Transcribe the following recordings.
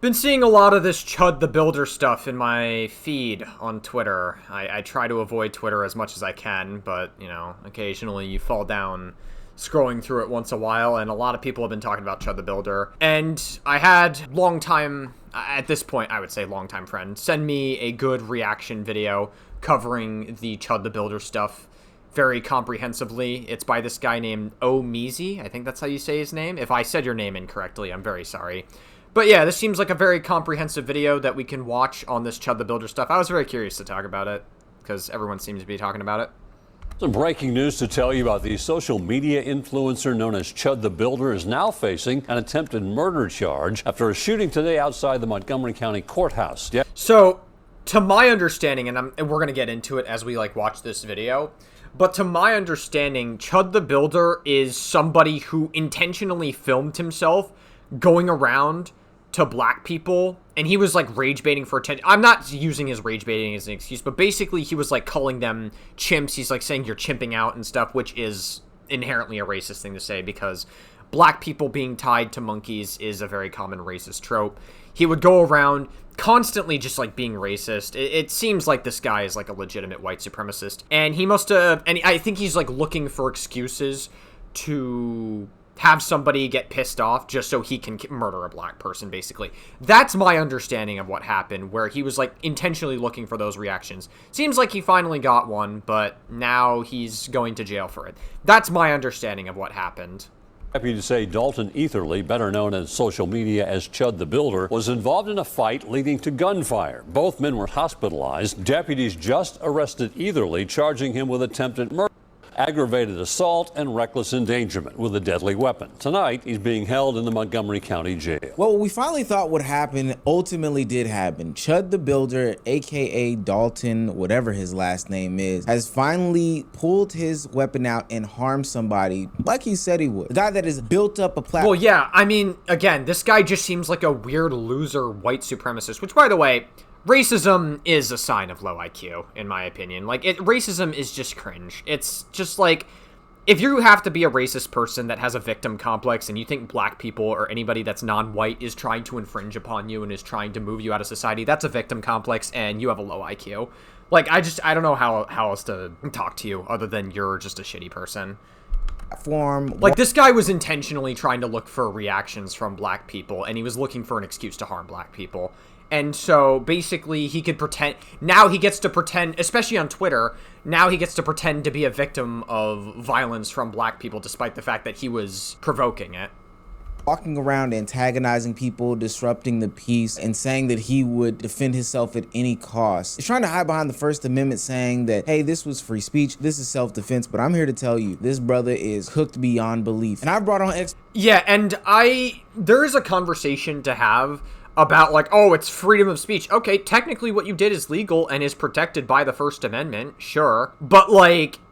Been seeing a lot of this Chud the Builder stuff in my feed on Twitter. I try to avoid Twitter as much as I can, but, you know, occasionally you fall down scrolling through it once a while, and a lot of people have been talking about Chud the Builder. And I had longtime, at this point, I would say longtime friend, send me a good reaction video covering the Chud the Builder stuff very comprehensively. It's by this guy named Omeezy. I think that's how you say his name. If I said your name incorrectly, I'm very sorry. But yeah, this seems like a very comprehensive video that we can watch on this Chud the Builder stuff. I was very curious to talk about it, because everyone seems to be talking about it. Some breaking news to tell you about. The social media influencer known as Chud the Builder is now facing an attempted murder charge after a shooting today outside the Montgomery County Courthouse. Yeah. So, to my understanding, and we're going to get into it as we watch this video, but to my understanding, Chud the Builder is somebody who intentionally filmed himself going around to black people, and he was rage baiting for attention. I'm not using his rage baiting as an excuse, but basically he was calling them chimps. He's saying you're chimping out and stuff, which is inherently a racist thing to say, because black people being tied to monkeys is a very common racist trope. He would go around constantly just being racist. It seems like this guy is a legitimate white supremacist, and he must have, and I think he's looking for excuses to have somebody get pissed off just so he can murder a black person, basically. That's my understanding of what happened, where he was intentionally looking for those reactions. Seems like he finally got one, but now he's going to jail for it. That's my understanding of what happened. Happy to say Dalton Etherly, better known as social media as Chud the Builder, was involved in a fight leading to gunfire. Both men were hospitalized. Deputies just arrested Etherly, charging him with attempted murder, aggravated assault, and reckless endangerment with a deadly weapon. Tonight, he's being held in the Montgomery County Jail. Well, what we finally thought would happen ultimately did happen. Chud the Builder, aka Dalton, whatever his last name is, has finally pulled his weapon out and harmed somebody like he said he would. The guy that has built up a platform. Well, yeah, I mean, again, this guy just seems like a weird loser white supremacist, which, by the way, racism is a sign of low IQ, in my opinion. Racism is just cringe. It's just if you have to be a racist person that has a victim complex and you think black people or anybody that's non-white is trying to infringe upon you and is trying to move you out of society, that's a victim complex and you have a low IQ. I don't know how else to talk to you other than you're just a shitty person. This guy was intentionally trying to look for reactions from black people, and he was looking for an excuse to harm black people. And so, basically, he could pretend, now he gets to pretend, especially on Twitter, now he gets to pretend to be a victim of violence from black people, despite the fact that he was provoking it. Walking around antagonizing people, disrupting the peace, and saying that he would defend himself at any cost. He's trying to hide behind the First Amendment, saying that, hey, this was free speech, this is self-defense, but I'm here to tell you, this brother is cooked beyond belief. And I brought on Yeah, and there is a conversation to have about oh, it's freedom of speech. Okay, technically what you did is legal and is protected by the First Amendment, sure. But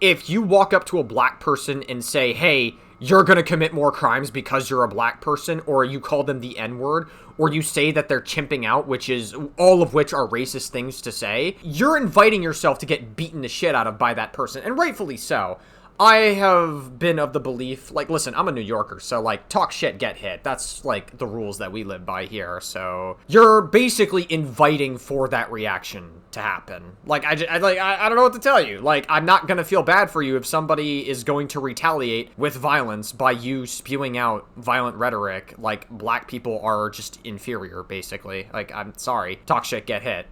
if you walk up to a black person and say, hey, you're gonna commit more crimes because you're a black person, or you call them the N-word, or you say that they're chimping out, which is, all of which are racist things to say, you're inviting yourself to get beaten the shit out of by that person, and rightfully so. I have been of the belief, listen, I'm a New Yorker, so, talk shit, get hit. That's, the rules that we live by here, so you're basically inviting for that reaction to happen. I don't know what to tell you. I'm not gonna feel bad for you if somebody is going to retaliate with violence by you spewing out violent rhetoric, black people are just inferior, basically. I'm sorry. Talk shit, get hit.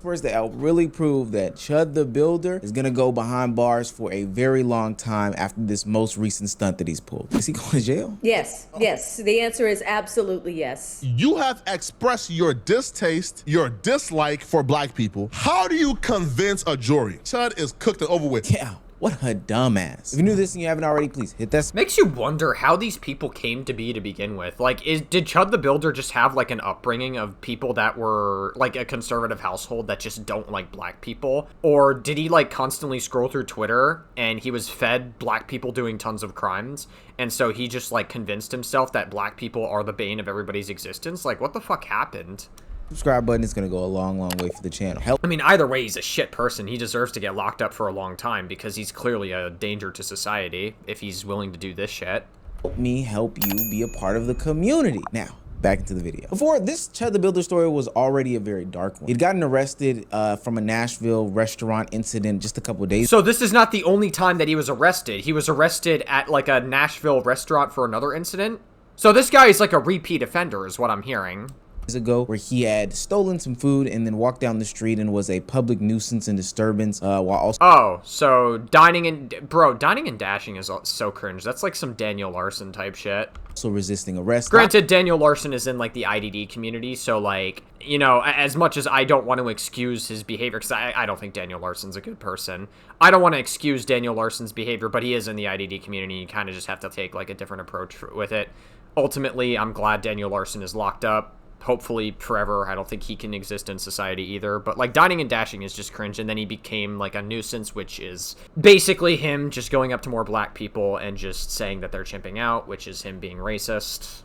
That help really prove that Chud the Builder is gonna go behind bars for a very long time after this most recent stunt that he's pulled. Is he going to jail? Yes, yes. The answer is absolutely yes. You have expressed your distaste, your dislike for black people. How do you convince a jury? Chud is cooked and over with. Yeah. What a dumbass. If you knew this and you haven't already, please hit that. Makes you wonder how these people came to be to begin with. Did Chud the Builder just have an upbringing of people that were a conservative household that just don't like black people? Or did he constantly scroll through Twitter and he was fed black people doing tons of crimes? And so he just convinced himself that black people are the bane of everybody's existence? What the fuck happened? Subscribe button is going to go a long way for the channel. I mean, either way, he's a shit person. He deserves to get locked up for a long time because he's clearly a danger to society if he's willing to do this shit. Help me help you be a part of the community. Now, Back into the video. Before this, Chud the Builder story was already a very dark one. He'd gotten arrested from a Nashville restaurant incident just a couple days. So this is not the only time that he was arrested. He was arrested at like a Nashville restaurant for another incident. So this guy is like a repeat offender is what I'm hearing. Ago, where he had stolen some food and then walked down the street and was a public nuisance and disturbance while also— Oh, so dining and dashing is so cringe. That's like some Daniel Larson type shit. also resisting arrest. Granted, Daniel Larson is in like the IDD community, so like, you know, as much as I don't want to excuse his behavior, because I don't think Daniel Larson's a good person, I don't want to excuse Daniel Larson's behavior, but he is in the IDD community. You kind of just have to take like a different approach with it. Ultimately, I'm glad Daniel Larson is locked up. Hopefully forever. I don't think he can exist in society either, but like dining and dashing is just cringe. And then he became like a nuisance, which is basically him just going up to more black people and just saying that they're chimping out, which is him being racist.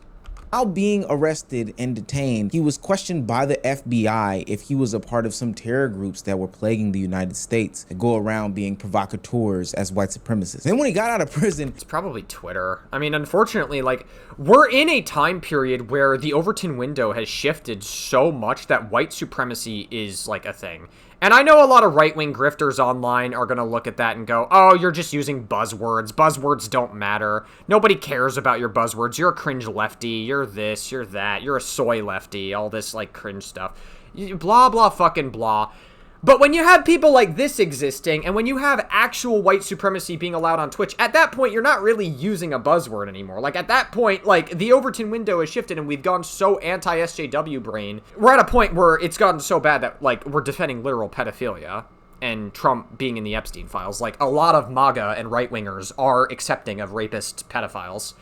While being arrested and detained, he was questioned by the FBI if he was a part of some terror groups that were plaguing the United States and go around being provocateurs as white supremacists. Then when he got out of prison— It's probably Twitter. I mean, unfortunately, like, we're in a time period where the Overton window has shifted so much that white supremacy is like a thing. And I know a lot of right-wing grifters online are going to look at that and go, oh, you're just using buzzwords. Buzzwords don't matter. Nobody cares about your buzzwords. You're a cringe lefty. You're this, you're that. You're a soy lefty. All this, like, cringe stuff. Blah, blah, fucking blah. But when you have people like this existing, and when you have actual white supremacy being allowed on Twitch, at that point, you're not really using a buzzword anymore. Like, at that point, like, the Overton window has shifted, and we've gone so anti-SJW brain. We're at a point where it's gotten so bad that, like, we're defending literal pedophilia and Trump being in the Epstein files. Like, a lot of MAGA and right-wingers are accepting of rapist pedophiles.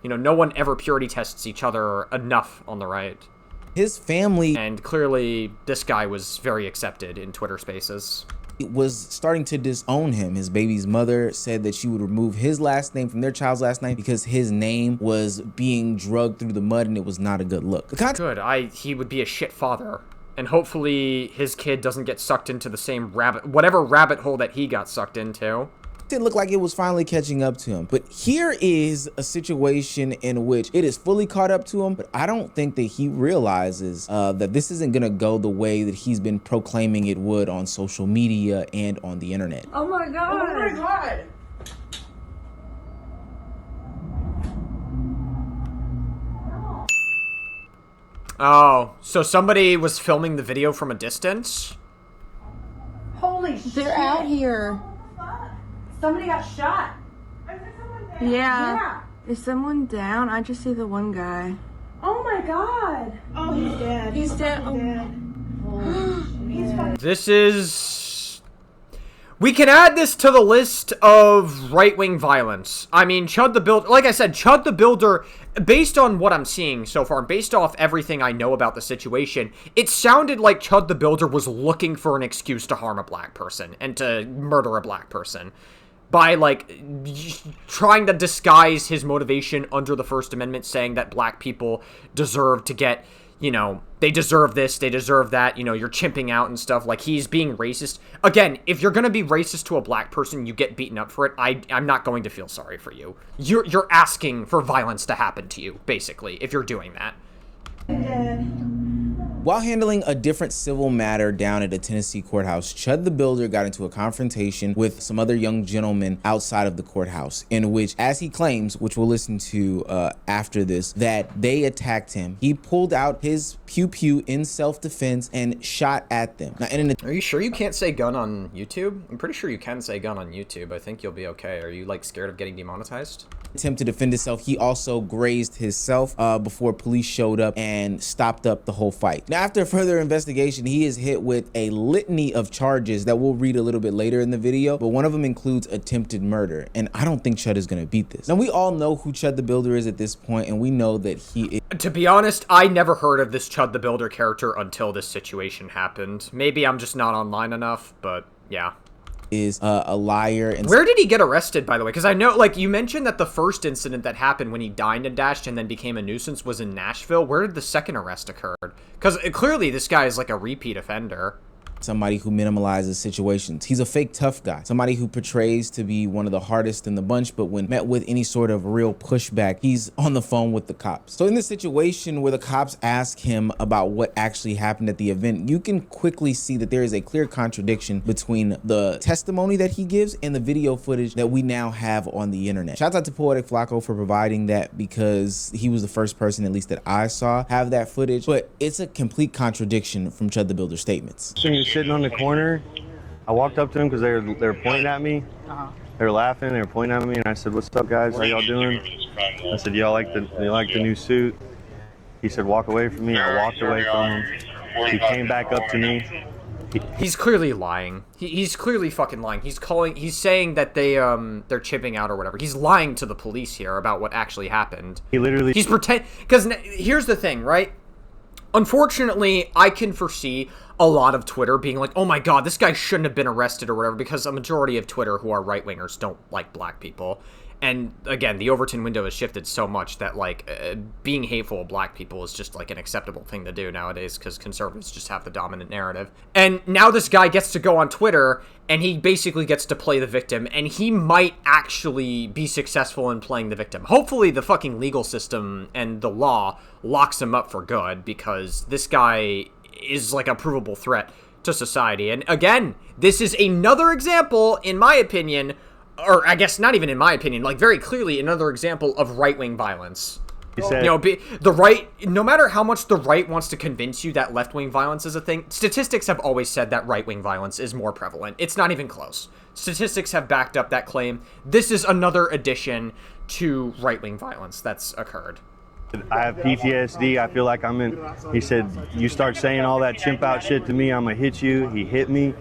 You know, no one ever purity tests each other enough on the right. his family— And clearly, this guy was very accepted in Twitter Spaces. was starting to disown him. His baby's mother said that she would remove his last name from their child's last name because his name was being drugged through the mud and it was not a good look. Good. He would be a shit father. And hopefully his kid doesn't get sucked into the same whatever rabbit hole that he got sucked into. It looked like it was finally catching up to him. But here is a situation in which it is fully caught up to him, but I don't think that he realizes that this isn't gonna go the way that he's been proclaiming it would on social media and on the internet. Oh my God. Oh my God. Oh, so somebody was filming the video from a distance? Holy shit. They're out here. Somebody got shot. Yeah. Is someone down? I just see the one guy. Oh my God. Oh, he's dead. He's dead. He's fucking. This is... We can add this to the list of right-wing violence. I mean, Chud the Builder... Like I said, Chud the Builder, based on what I'm seeing so far, and based off everything I know about the situation, it sounded like Chud the Builder was looking for an excuse to harm a black person and to murder a black person. By, like, trying to disguise his motivation under the First Amendment, saying that black people deserve to get, you know, they deserve this, they deserve that, you know, you're chimping out and stuff. Like, he's being racist. Again, if you're gonna be racist to a black person, you get beaten up for it, I'm not going to feel sorry for you. You're asking for violence to happen to you, basically, if you're doing that. While handling a different civil matter down at a Tennessee courthouse, Chud the Builder got into a confrontation with some other young gentlemen outside of the courthouse, in which, as he claims, which we'll listen to after this, that they attacked him. He pulled out his pew-pew in self-defense and shot at them. Now, Are you sure you can't say gun on YouTube? I'm pretty sure you can say gun on YouTube. I think you'll be okay. Are you, like, scared of getting demonetized? Attempt to defend himself, he also grazed himself before police showed up and stopped up the whole fight. Now, after further investigation, he is hit with a litany of charges that we'll read a little bit later in the video, but one of them includes attempted murder, and I don't think Chud is gonna beat this. Now, we all know who Chud the Builder is at this point, and we know that he is— To be honest, I never heard of this Chud the Builder character until this situation happened. Maybe I'm just not online enough, but yeah. Is a liar. And where did he get arrested, by the way? Because I know, like, you mentioned that the first incident that happened when he dined and dashed and then became a nuisance was in Nashville. Where did the second arrest occur? Because clearly this guy is like a repeat offender. somebody who minimalizes situations. He's a fake tough guy, somebody who portrays to be one of the hardest in the bunch, but when met with any sort of real pushback, he's on the phone with the cops. So in this situation where the cops ask him about what actually happened at the event, you can quickly see that there is a clear contradiction between the testimony that he gives and the video footage that we now have on the internet. Shout out to Poetic Flacco for providing that, because he was the first person, at least that I saw, have that footage, but it's a complete contradiction from Chud the Builder's statements. He was sitting on the corner. I walked up to him because they were pointing at me. They were laughing, they were pointing at me, and I said, "What's up, guys? How y'all doing?" I said, "Y'all like the new suit?" He said, "Walk away from me." I walked away from him. He came back up to me. He's clearly lying. He's clearly fucking lying. He's saying that they're chipping out or whatever. He's lying to the police here about what actually happened. He's because here's the thing, right? Unfortunately, I can foresee a lot of Twitter being like, oh my god, this guy shouldn't have been arrested or whatever, because a majority of Twitter who are right-wingers don't like black people. And again, the Overton window has shifted so much that, like, being hateful of black people is just, like, an acceptable thing to do nowadays, because conservatives just have the dominant narrative. And now this guy gets to go on Twitter, and he basically gets to play the victim, and he might actually be successful in playing the victim. Hopefully the fucking legal system and the law locks him up for good, because this guy is, like, a provable threat to society. And again, this is another example, in my opinion, or I guess not even in my opinion, like very clearly another example of right-wing violence. Said, you know, the right, no matter how much the right wants to convince you that left-wing violence is a thing, statistics have always said that right-wing violence is more prevalent. It's not even close. Statistics have backed up that claim. This is another addition to right-wing violence that's occurred. I have PTSD. I feel like I'm in. He said, "You start saying all that chimp out shit to me, I'm gonna hit you." He hit me.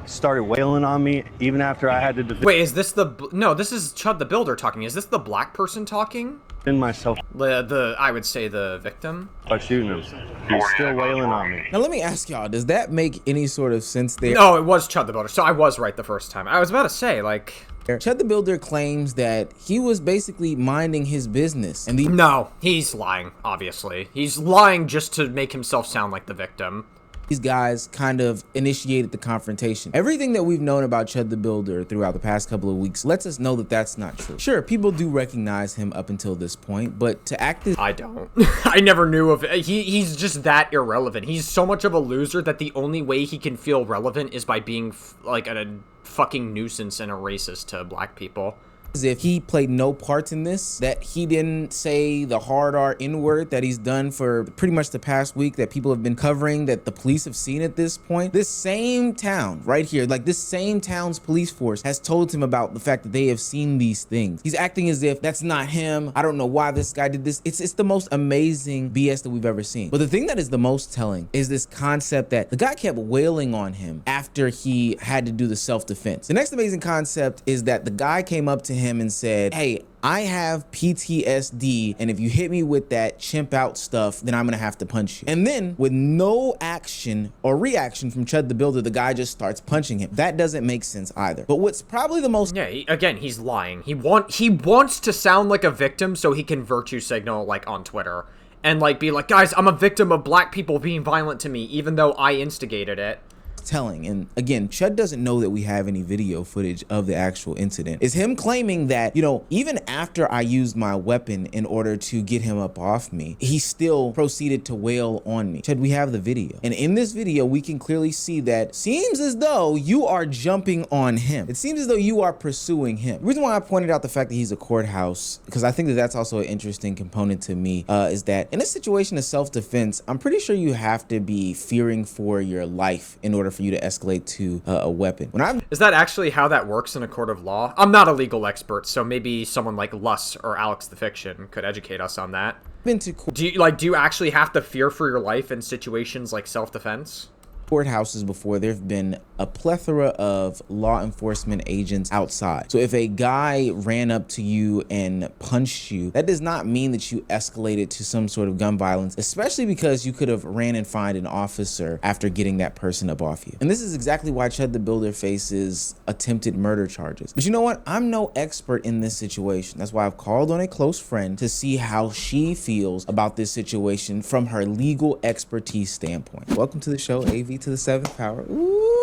Started wailing on me even after I had to defend. Wait, is this no, this is Chud the Builder talking. Is this the black person talking? In myself. I would say the victim. By shooting him. He's still wailing on me. Now let me ask y'all, does that make any sort of sense there? No, it was Chud the Builder, so I was right the first time. I was about to say, like... Chud the Builder claims that he was basically minding his business. And No, he's lying, obviously. He's lying just to make himself sound like the victim. These guys kind of initiated the confrontation. Everything that we've known about Chud the Builder throughout the past couple of weeks lets us know that that's not true. Sure, people do recognize him up until this point, but to act as— I don't. I never knew of it. He's just that irrelevant. He's so much of a loser that the only way he can feel relevant is by being like a fucking nuisance and a racist to black people. As if he played no part in this, that he didn't say the hard R N-word that he's done for pretty much the past week, that people have been covering, that the police have seen at this point. This same town right here, like this same town's police force has told him about the fact that they have seen these things. He's acting as if that's not him. I don't know why this guy did this. It's the most amazing BS that we've ever seen. But the thing that is the most telling is this concept that the guy kept wailing on him after he had to do the self-defense. The next amazing concept is that the guy came up to him and said, "Hey, I have PTSD, and if you hit me with that chimp out stuff, then I'm gonna have to punch you." And then, with no action or reaction from Chud the Builder, the guy just starts punching him. That doesn't make sense either. But what's probably the most— Yeah, again, he's lying. He wants to sound like a victim so he can virtue signal, like, on Twitter. And, like, be like, guys, I'm a victim of black people being violent to me, even though I instigated it. Telling, and again, Chud doesn't know that we have any video footage of the actual incident, is him claiming that, you know, even after I used my weapon in order to get him up off me, he still proceeded to wail on me. Chud, we have the video, and in this video we can clearly see that seems as though you are jumping on him. It seems as though you are pursuing him. The reason why I pointed out the fact that he's a courthouse, because I think that that's also an interesting component to me, is that in a situation of self-defense, I'm pretty sure you have to be fearing for your life in order for you to escalate to a weapon. Is that actually how that works in a court of law? I'm not a legal expert, so maybe someone like Luss or Alex the Fiction could educate us on that. Do you actually have to fear for your life in situations like self-defense? Courthouses before, there have been a plethora of law enforcement agents outside. So if a guy ran up to you and punched you, that does not mean that you escalated to some sort of gun violence, especially because you could have ran and find an officer after getting that person up off you. And this is exactly why Chud the Builder faces attempted murder charges. But you know what? I'm no expert in this situation. That's why I've called on a close friend to see how she feels about this situation from her legal expertise standpoint. Welcome to the show, AV to the 7th power. Ooh.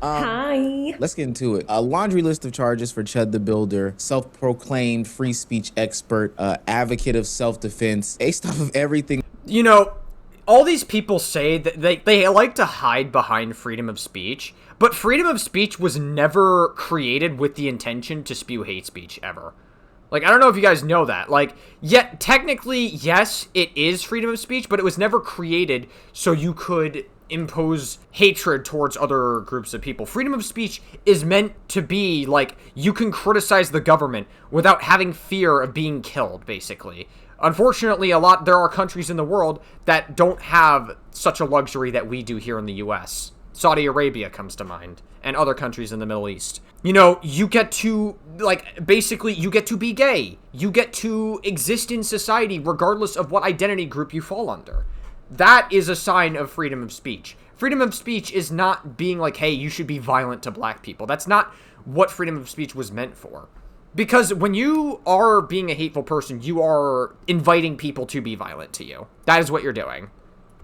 Hi. Let's get into it. A laundry list of charges for Chud the Builder, self-proclaimed free speech expert, advocate of self-defense, based off of everything. You know, all these people say that they like to hide behind freedom of speech, but freedom of speech was never created with the intention to spew hate speech, ever. Like, I don't know if you guys know that. Like, yet technically, yes, it is freedom of speech, but it was never created so you could impose hatred towards other groups of people. Freedom of speech is meant to be, like, you can criticize the government without having fear of being killed, basically. Unfortunately, there are countries in the world that don't have such a luxury that we do here in the US. Saudi Arabia comes to mind, and other countries in the Middle East. You know, you get to, like, basically, you get to be gay. You get to exist in society regardless of what identity group you fall under. That is a sign of freedom of speech. Freedom of speech is not being like, hey, you should be violent to black people. That's not what freedom of speech was meant for. Because when you are being a hateful person, you are inviting people to be violent to you. That is what you're doing.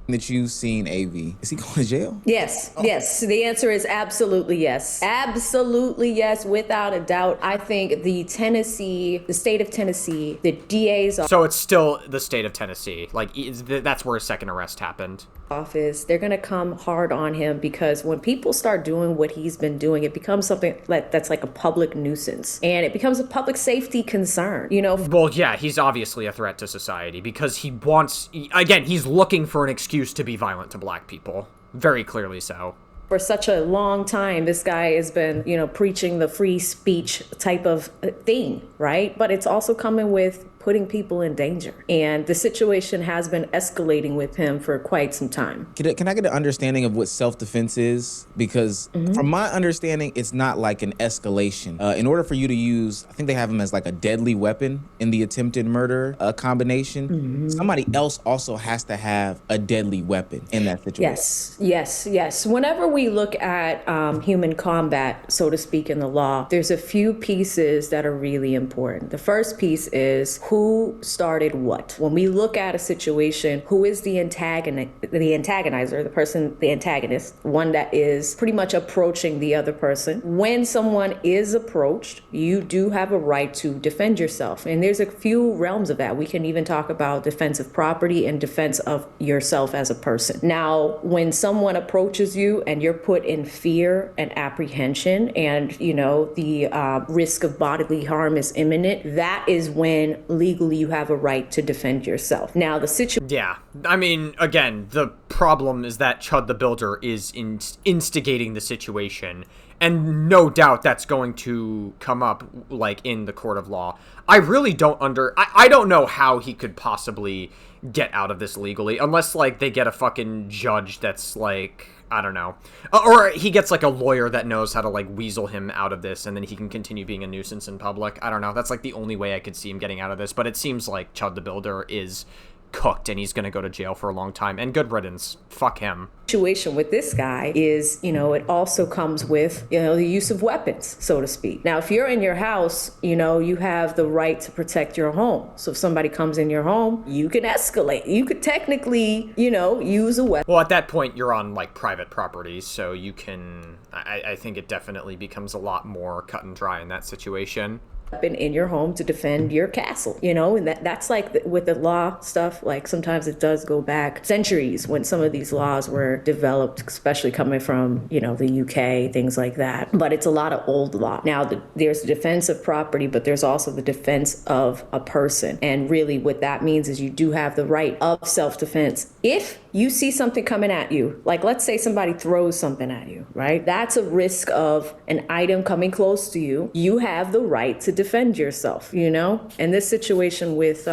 That you've seen, AV, is he going to jail? Yes, yes. The answer is absolutely yes. Absolutely yes, without a doubt. I think the state of Tennessee, the DA's So it's still the state of Tennessee. Like, that's where his second arrest happened. office, they're going to come hard on him because when people start doing what he's been doing, it becomes something that's like a public nuisance and it becomes a public safety concern, you know? Well, yeah, he's obviously a threat to society because he's looking for an excuse to be violent to black people. Very clearly so. For such a long time, this guy has been, preaching the free speech type of thing, right? But it's also coming with putting people in danger. And the situation has been escalating with him for quite some time. Can I get an understanding of what self-defense is? Because from my understanding, it's not like an escalation. In order for you to use, I think they have him as like a deadly weapon in the attempted murder combination. Somebody else also has to have a deadly weapon in that situation. Yes. Whenever we look at human combat, so to speak, in the law, there's a few pieces that are really important. The first piece is who started what. When we look at a situation, who is the antagonizer, the antagonist, one that is pretty much approaching the other person. When someone is approached, you do have a right to defend yourself. And there's a few realms of that. We can even talk about defense of property and defense of yourself as a person. Now, when someone approaches you and you're put in fear and apprehension and, the risk of bodily harm is imminent, that is when legally you have a right to defend yourself. Now, the situation... Yeah, I mean, again, the problem is that Chud the Builder is instigating the situation, and no doubt that's going to come up, like, in the court of law. I really don't I don't know how he could possibly get out of this legally, unless, like, they get a fucking judge that's, like... I don't know. Or he gets, like, a lawyer that knows how to, like, weasel him out of this, and then he can continue being a nuisance in public. I don't know. That's, like, the only way I could see him getting out of this. But it seems like Chud the Builder is cooked, and he's going to go to jail for a long time. And good riddance. Fuck him. Situation with this guy is, it also comes with, the use of weapons, so to speak. Now, if you're in your house, you have the right to protect your home. So if somebody comes in your home, you can escalate. You could technically, use a weapon. Well, at that point, you're on, like, private property, so you can... I think it definitely becomes a lot more cut and dry in that situation. In your home to defend your castle, and that's like with the law stuff, like sometimes it does go back centuries when some of these laws were developed, especially coming from, the UK, things like that. But it's a lot of old law. Now, there's the defense of property, but there's also the defense of a person. And really what that means is you do have the right of self-defense. If you see something coming at you, like let's say somebody throws something at you, right? That's a risk of an item coming close to you. You have the right to defend yourself, you know? And this situation with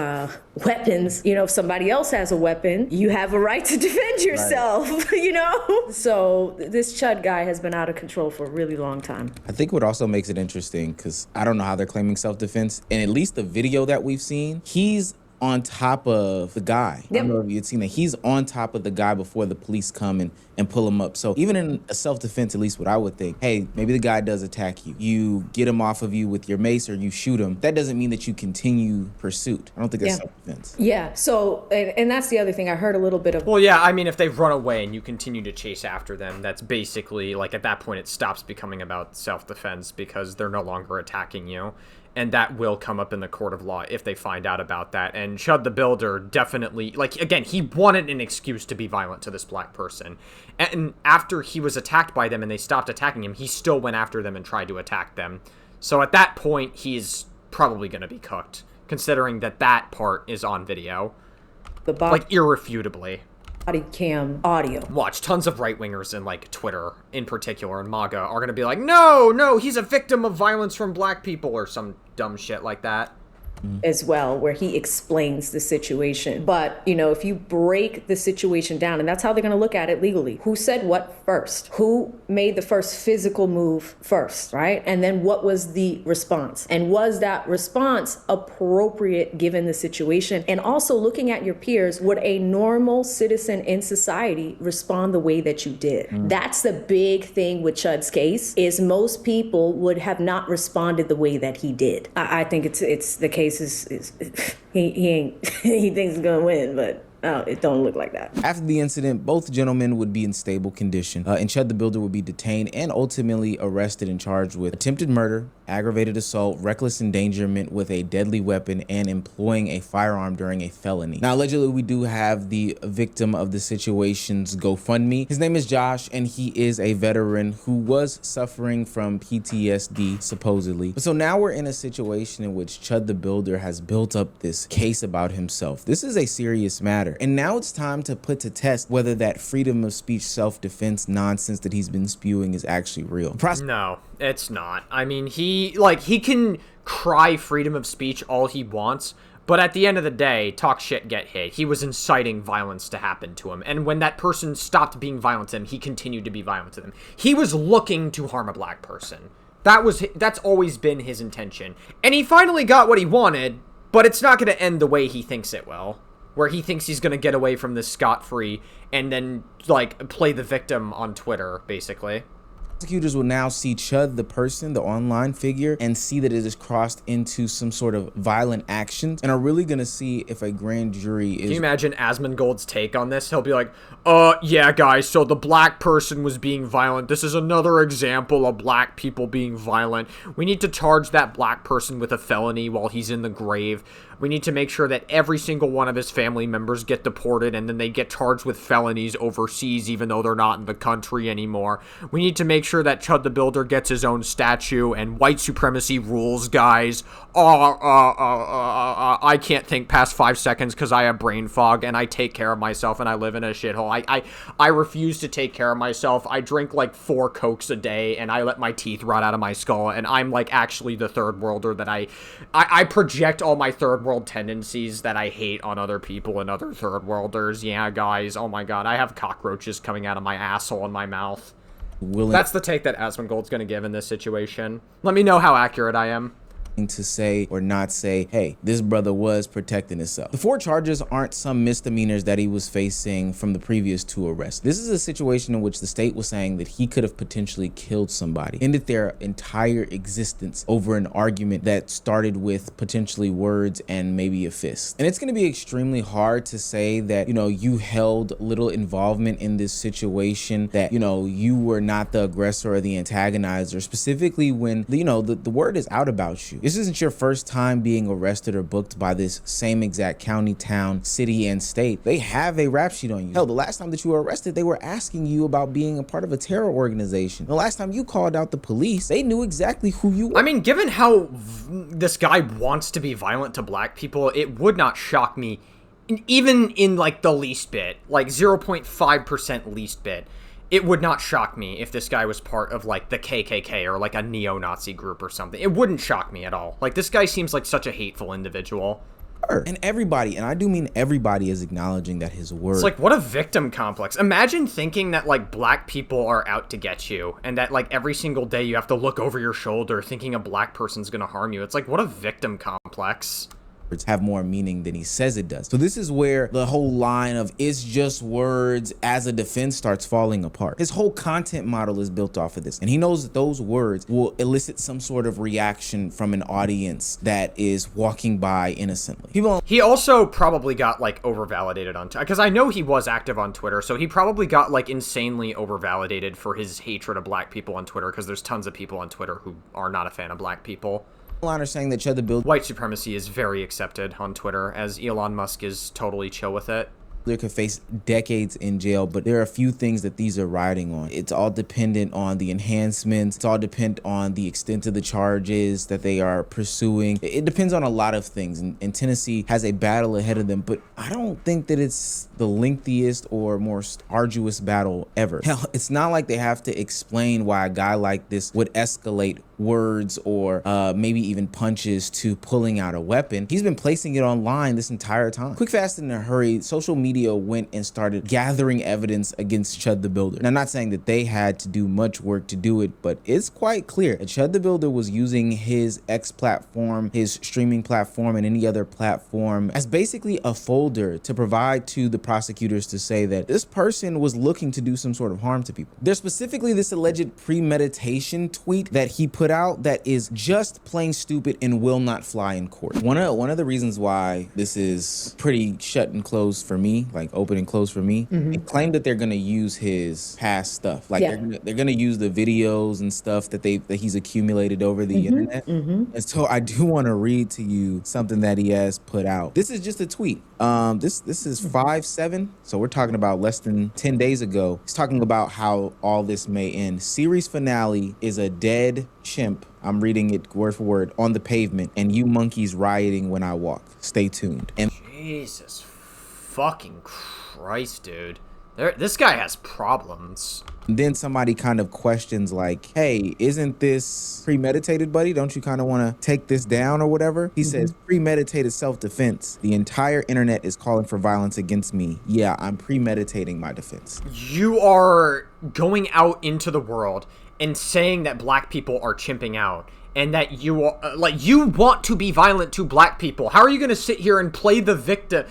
weapons, you know, if somebody else has a weapon, you have a right to defend yourself, right. You know? So this Chud guy has been out of control for a really long time. I think what also makes it interesting, because I don't know how they're claiming self-defense, and at least the video that we've seen, he's on top of the guy. Yep. I don't know if you'd seen that. He's on top of the guy before the police come and pull him up. So even in a self-defense, at least what I would think, hey, maybe the guy does attack you. You get him off of you with your mace or you shoot him. That doesn't mean that you continue pursuit. I don't think that's self-defense. Yeah, so, and that's the other thing. I heard a little bit of... Well, yeah, I mean, if they run away and you continue to chase after them, that's basically, like, at that point it stops becoming about self-defense because they're no longer attacking you. And that will come up in the court of law if they find out about that. And Chud the Builder definitely, like, again, he wanted an excuse to be violent to this black person. And after he was attacked by them and they stopped attacking him, he still went after them and tried to attack them. So at that point, he's probably going to be cooked, considering that that part is on video. Like, irrefutably. Body cam audio. Watch, tons of right-wingers in, like, Twitter, in particular, and MAGA, are gonna be like, no, he's a victim of violence from black people, or some dumb shit like that. As well, where he explains the situation. But, you know, if you break the situation down, and that's how they're going to look at it legally. Who said what first? Who made the first physical move first, right? And then what was the response? And was that response appropriate given the situation? And also looking at your peers, would a normal citizen in society respond the way that you did? That's the big thing with Chud's case, is most people would have not responded the way that he did. I think it's the case. He thinks he's gonna win, but it don't look like that. After the incident, both gentlemen would be in stable condition, and Chud the Builder would be detained and ultimately arrested and charged with attempted murder, aggravated assault, reckless endangerment with a deadly weapon, and employing a firearm during a felony. Now, allegedly, we do have the victim of the situation's GoFundMe. His name is Josh, and he is a veteran who was suffering from PTSD, supposedly. So now we're in a situation in which Chud the Builder has built up this case about himself. This is a serious matter. And now it's time to put to test whether that freedom of speech, self-defense nonsense that he's been spewing is actually real. No, it's not. I mean, he can cry freedom of speech all he wants, but at the end of the day, talk shit, get hit. He was inciting violence to happen to him. And when that person stopped being violent to him, he continued to be violent to them. He was looking to harm a black person. That's always been his intention. And he finally got what he wanted, but it's not going to end the way he thinks it will. Where he thinks he's going to get away from this scot-free and then, like, play the victim on Twitter, basically. Prosecutors will now see Chud, the person, the online figure, and see that it is crossed into some sort of violent actions, and are really going to see if a grand jury is... Can you imagine Asmongold's take on this? He'll be like, yeah, guys, so the black person was being violent. This is another example of black people being violent. We need to charge that black person with a felony while he's in the grave. We need to make sure that every single one of his family members get deported and then they get charged with felonies overseas even though they're not in the country anymore. We need to make sure that Chud the Builder gets his own statue and white supremacy rules, guys. I can't think past 5 seconds because I have brain fog and I take care of myself and I live in a shithole. I refuse to take care of myself. I drink like 4 Cokes a day and I let my teeth rot out of my skull and I'm like actually the third worlder that I project all my third world tendencies that I hate on other people and other third worlders. Yeah, guys. Oh my god. I have cockroaches coming out of my asshole and my mouth. That's the take that Asmongold's going to give in this situation. Let me know how accurate I am. To say or not say, hey, this brother was protecting himself. The 4 charges aren't some misdemeanors that he was facing from the previous 2 arrests. This is a situation in which the state was saying that he could have potentially killed somebody, ended their entire existence over an argument that started with potentially words and maybe a fist. And it's going to be extremely hard to say that, you know, you held little involvement in this situation, that, you know, you were not the aggressor or the antagonizer, specifically when, you know, the word is out about you. This isn't your first time being arrested or booked by this same exact county, town, city, and state. They have a rap sheet on you. Hell, the last time that you were arrested, they were asking you about being a part of a terror organization. The last time you called out the police, they knew exactly who you were. I mean, given how this guy wants to be violent to black people, it would not shock me, even in like the least bit, like 0.5% least bit, it would not shock me if this guy was part of, like, the KKK or, like, a neo-Nazi group or something. It wouldn't shock me at all. Like, this guy seems like such a hateful individual. And everybody, and I do mean everybody, is acknowledging that his word. It's like, what a victim complex. Imagine thinking that, like, black people are out to get you, and that, like, every single day you have to look over your shoulder thinking a black person's gonna harm you. It's like, what a victim complex. Have more meaning than he says it does. So this is where the whole line of "it's just words" as a defense starts falling apart. His whole content model is built off of this, and he knows that those words will elicit some sort of reaction from an audience that is walking by innocently. He also probably got, like, overvalidated on Twitter, because I know he was active on Twitter, so he probably got, like, insanely overvalidated for his hatred of black people on Twitter, because there's tons of people on Twitter who are not a fan of black people. Are saying that Chud the Builder white supremacy is very accepted on Twitter, as Elon Musk is totally chill with it. Could face decades in jail, but there are a few things that these are riding on. It's all dependent on the enhancements. It's all dependent on the extent of the charges that they are pursuing. It depends on a lot of things, and Tennessee has a battle ahead of them, but I don't think that it's the lengthiest or most arduous battle ever. Hell, it's not like they have to explain why a guy like this would escalate words or maybe even punches to pulling out a weapon. He's been placing it online this entire time. Quick, fast, and in a hurry, social media went and started gathering evidence against Chud the Builder. And I'm not saying that they had to do much work to do it, but it's quite clear that Chud the Builder was using his X platform, his streaming platform, and any other platform as basically a folder to provide to the prosecutors to say that this person was looking to do some sort of harm to people. There's specifically this alleged premeditation tweet that he put out that is just plain stupid and will not fly in court. One of the reasons why this is pretty shut and closed for me, like open and closed for me, they claim that they're gonna use his past stuff. Like they're gonna use the videos and stuff that he's accumulated over the internet. And so I do want to read to you something that he has put out. This is just a tweet. This is 5/7, so we're talking about less than 10 days ago. He's talking about how all this may end. Series finale is a dead chimp, I'm reading it word for word, on the pavement, and you monkeys rioting when I walk. Stay tuned. And Jesus fucking Christ, dude. This guy has problems. then somebody kind of questions like, hey, isn't this premeditated, buddy? Don't you kind of want to take this down or whatever? He says, premeditated self-defense. The entire internet is calling for violence against me. Yeah, I'm premeditating my defense. You are going out into the world and saying that black people are chimping out and that you are, like, you want to be violent to black people. How are you going to sit here and play the victim?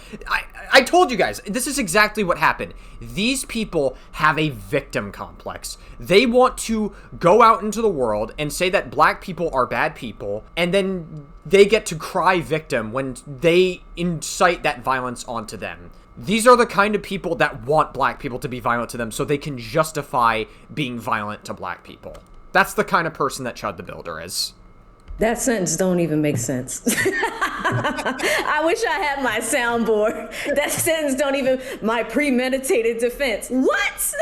I told you guys, this is exactly what happened. These people have a victim complex. They want to go out into the world and say that black people are bad people, and then they get to cry victim when they incite that violence onto them. These are the kind of people that want black people to be violent to them so they can justify being violent to black people. That's the kind of person that Chud the Builder is. That sentence don't even make sense. I wish I had my soundboard. That sentence don't even, my premeditated defense. What?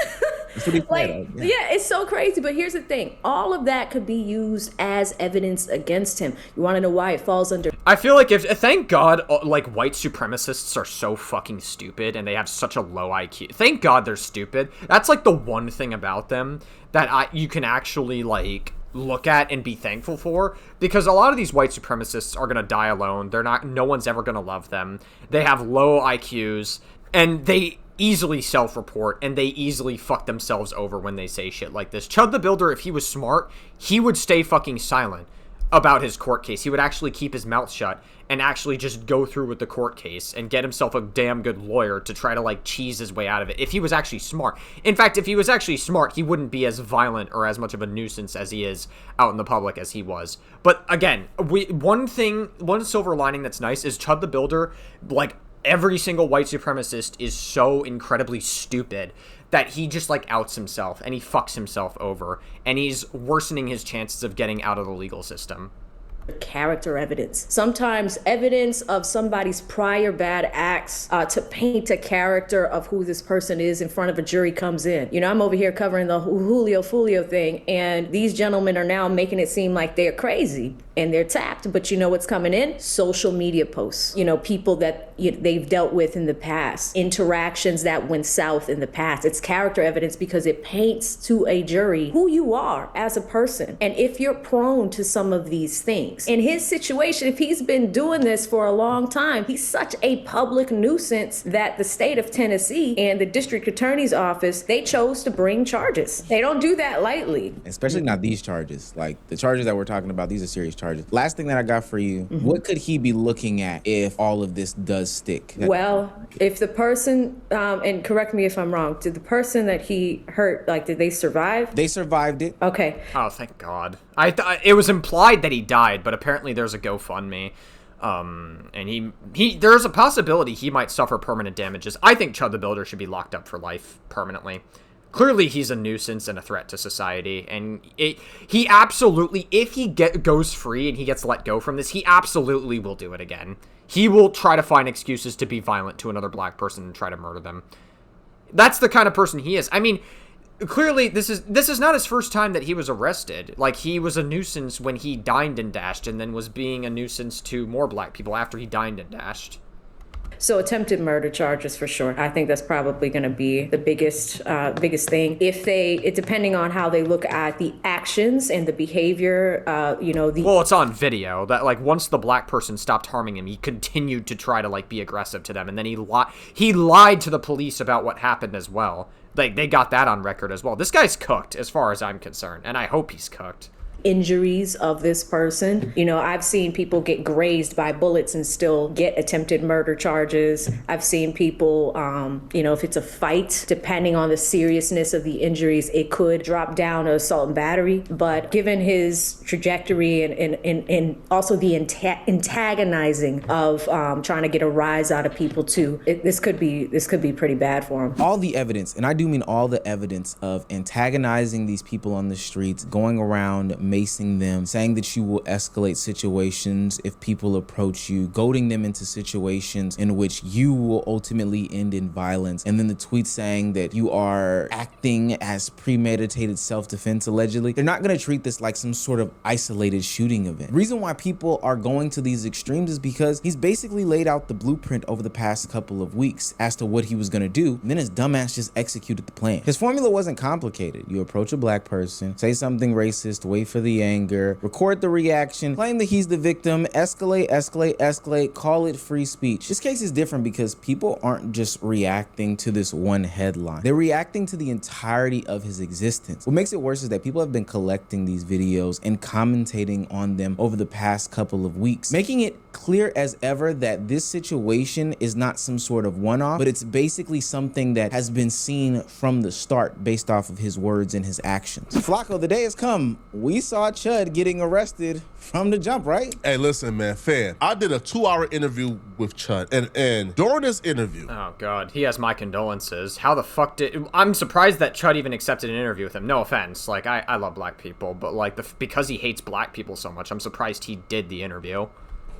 Like, yeah, it's so crazy. But here's the thing. All of that could be used as evidence against him. You want to know why it falls under? I feel like thank God, like, white supremacists are so fucking stupid and they have such a low IQ. Thank God they're stupid. That's like the one thing about them that you can actually, like, look at and be thankful for, because a lot of these white supremacists are going to die alone. No one's ever going to love them. They have low IQs and they easily self-report and they easily fuck themselves over when they say shit like this. Chud the Builder, if he was smart, he would stay fucking silent about his court case. He would actually keep his mouth shut and actually just go through with the court case and get himself a damn good lawyer to try to, like, cheese his way out of it if he was actually smart. In fact, if he was actually smart, he wouldn't be as violent or as much of a nuisance as he is out in the public as he was. But again, one silver lining that's nice is Chud the Builder, like, every single white supremacist is so incredibly stupid that he just, like, outs himself and he fucks himself over and he's worsening his chances of getting out of the legal system. Character evidence. Sometimes evidence of somebody's prior bad acts to paint a character of who this person is in front of a jury comes in. You know, I'm over here covering the Julio Fulio thing, and these gentlemen are now making it seem like they're crazy. and they're tapped. But you know what's coming in? Social media posts. You know, people that they've dealt with in the past, interactions that went south in the past. It's character evidence because it paints to a jury who you are as a person. And if you're prone to some of these things, in his situation, if he's been doing this for a long time, he's such a public nuisance that the state of Tennessee and the district attorney's office, they chose to bring charges. They don't do that lightly. Especially not these charges. Like the charges that we're talking about, these are serious charges. Last thing that I got for you, what could he be looking at if all of this does stick? Well, if the person, and correct me if I'm wrong, did the person that he hurt, like, did they survive? They survived it. Okay. Oh, thank God. I thought it was implied that he died, but apparently there's a GoFundMe. And there's a possibility he might suffer permanent damages. I think Chud the Builder should be locked up for life permanently. Clearly, he's a nuisance and a threat to society, and he absolutely, if he goes free and he gets let go from this, he absolutely will do it again. He will try to find excuses to be violent to another black person and try to murder them. That's the kind of person he is. I mean, clearly, this is not his first time that he was arrested. Like, he was a nuisance when he dined and dashed, and then was being a nuisance to more black people after he dined and dashed. So attempted murder charges for sure. I think that's probably going to be the biggest thing. Depending on how they look at the actions and the behavior, Well, it's on video that, like, once the black person stopped harming him, he continued to try to, like, be aggressive to them, and then he lied to the police about what happened as well. Like, they got that on record as well. This guy's cooked, as far as I'm concerned, and I hope he's cooked. Injuries of this person. You know, I've seen people get grazed by bullets and still get attempted murder charges. I've seen people, if it's a fight, depending on the seriousness of the injuries, it could drop down to assault and battery. But given his trajectory and also the antagonizing of trying to get a rise out of people too, this could be pretty bad for him. All the evidence, and I do mean all the evidence of antagonizing these people on the streets, going around macing them, saying that you will escalate situations if people approach you, goading them into situations in which you will ultimately end in violence, and then the tweet saying that you are acting as premeditated self-defense allegedly. They're not going to treat this like some sort of isolated shooting event. The reason why people are going to these extremes is because he's basically laid out the blueprint over the past couple of weeks as to what he was going to do, and then his dumbass just executed the plan. His formula wasn't complicated. You approach a black person, say something racist, wait for the anger, record the reaction, claim that he's the victim, escalate, call it free speech. This case is different because people aren't just reacting to this one headline. They're reacting to the entirety of his existence. What makes it worse is that people have been collecting these videos and commentating on them over the past couple of weeks, making it clear as ever that this situation is not some sort of one-off, but it's basically something that has been seen from the start based off of his words and his actions. Flacco, the day has come. We saw Chud getting arrested from the jump, right? Hey, listen, man, fan. I did a 2-hour interview with Chud, and during this interview... Oh, God. He has my condolences. How the fuck did... I'm surprised that Chud even accepted an interview with him. No offense. Like, I love black people, but, like, because he hates black people so much, I'm surprised he did the interview.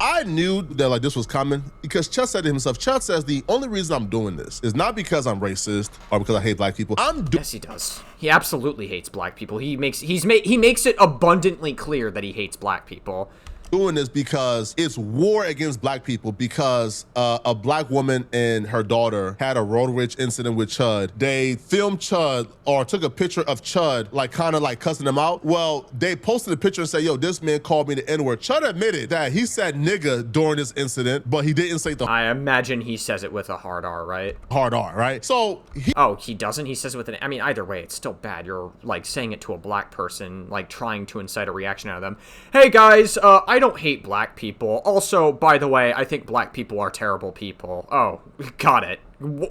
I knew that, like, this was coming because Chud said to himself, Chud says, the only reason I'm doing this is not because I'm racist or because I hate black people. Yes, he does. He absolutely hates black people. He makes it abundantly clear that he hates black people. Doing this because it's war against black people, because a black woman and her daughter had a road rage incident with Chud. They filmed Chud or took a picture of Chud, like kind of like cussing him out. Well, they posted a picture and said, yo, this man called me the N-word. Chud admitted that he said nigga during this incident, but he didn't say the... I imagine he says it with a hard R, right? Hard R, right? So Oh, he doesn't? He says it with an... I mean, either way, it's still bad. You're, like, saying it to a black person, like, trying to incite a reaction out of them. Hey, guys, I don't hate black people. Also, by the way, I think black people are terrible people. Oh, got it.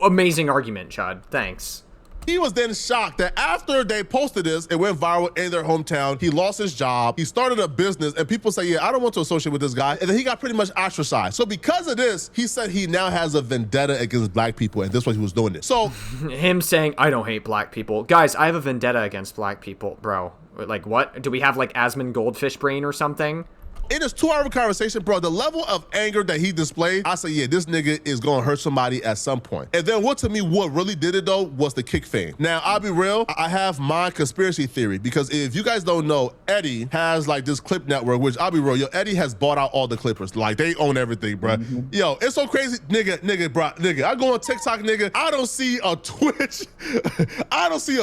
Amazing argument, Chud. Thanks. He was then shocked that after they posted this, it went viral in their hometown. He lost his job. He started a business, and people say, yeah, I don't want to associate with this guy. And then he got pretty much ostracized. So because of this, he said he now has a vendetta against black people, and this was he was doing it. So him saying, I don't hate black people. Guys, I have a vendetta against black people. Bro, like, what? Do we have, like, Asmund Goldfish brain or something? In this 2-hour conversation, bro, the level of anger that he displayed, I say, yeah, this nigga is gonna hurt somebody at some point. And then what really did it though was the kick fame. Now, I'll be real, I have my conspiracy theory, because if you guys don't know, Eddie has like this clip network, which I'll be real, yo, Eddie has bought out all the Clippers. Like, they own everything, bro. Yo, it's so crazy, nigga, I go on TikTok, nigga, I don't see a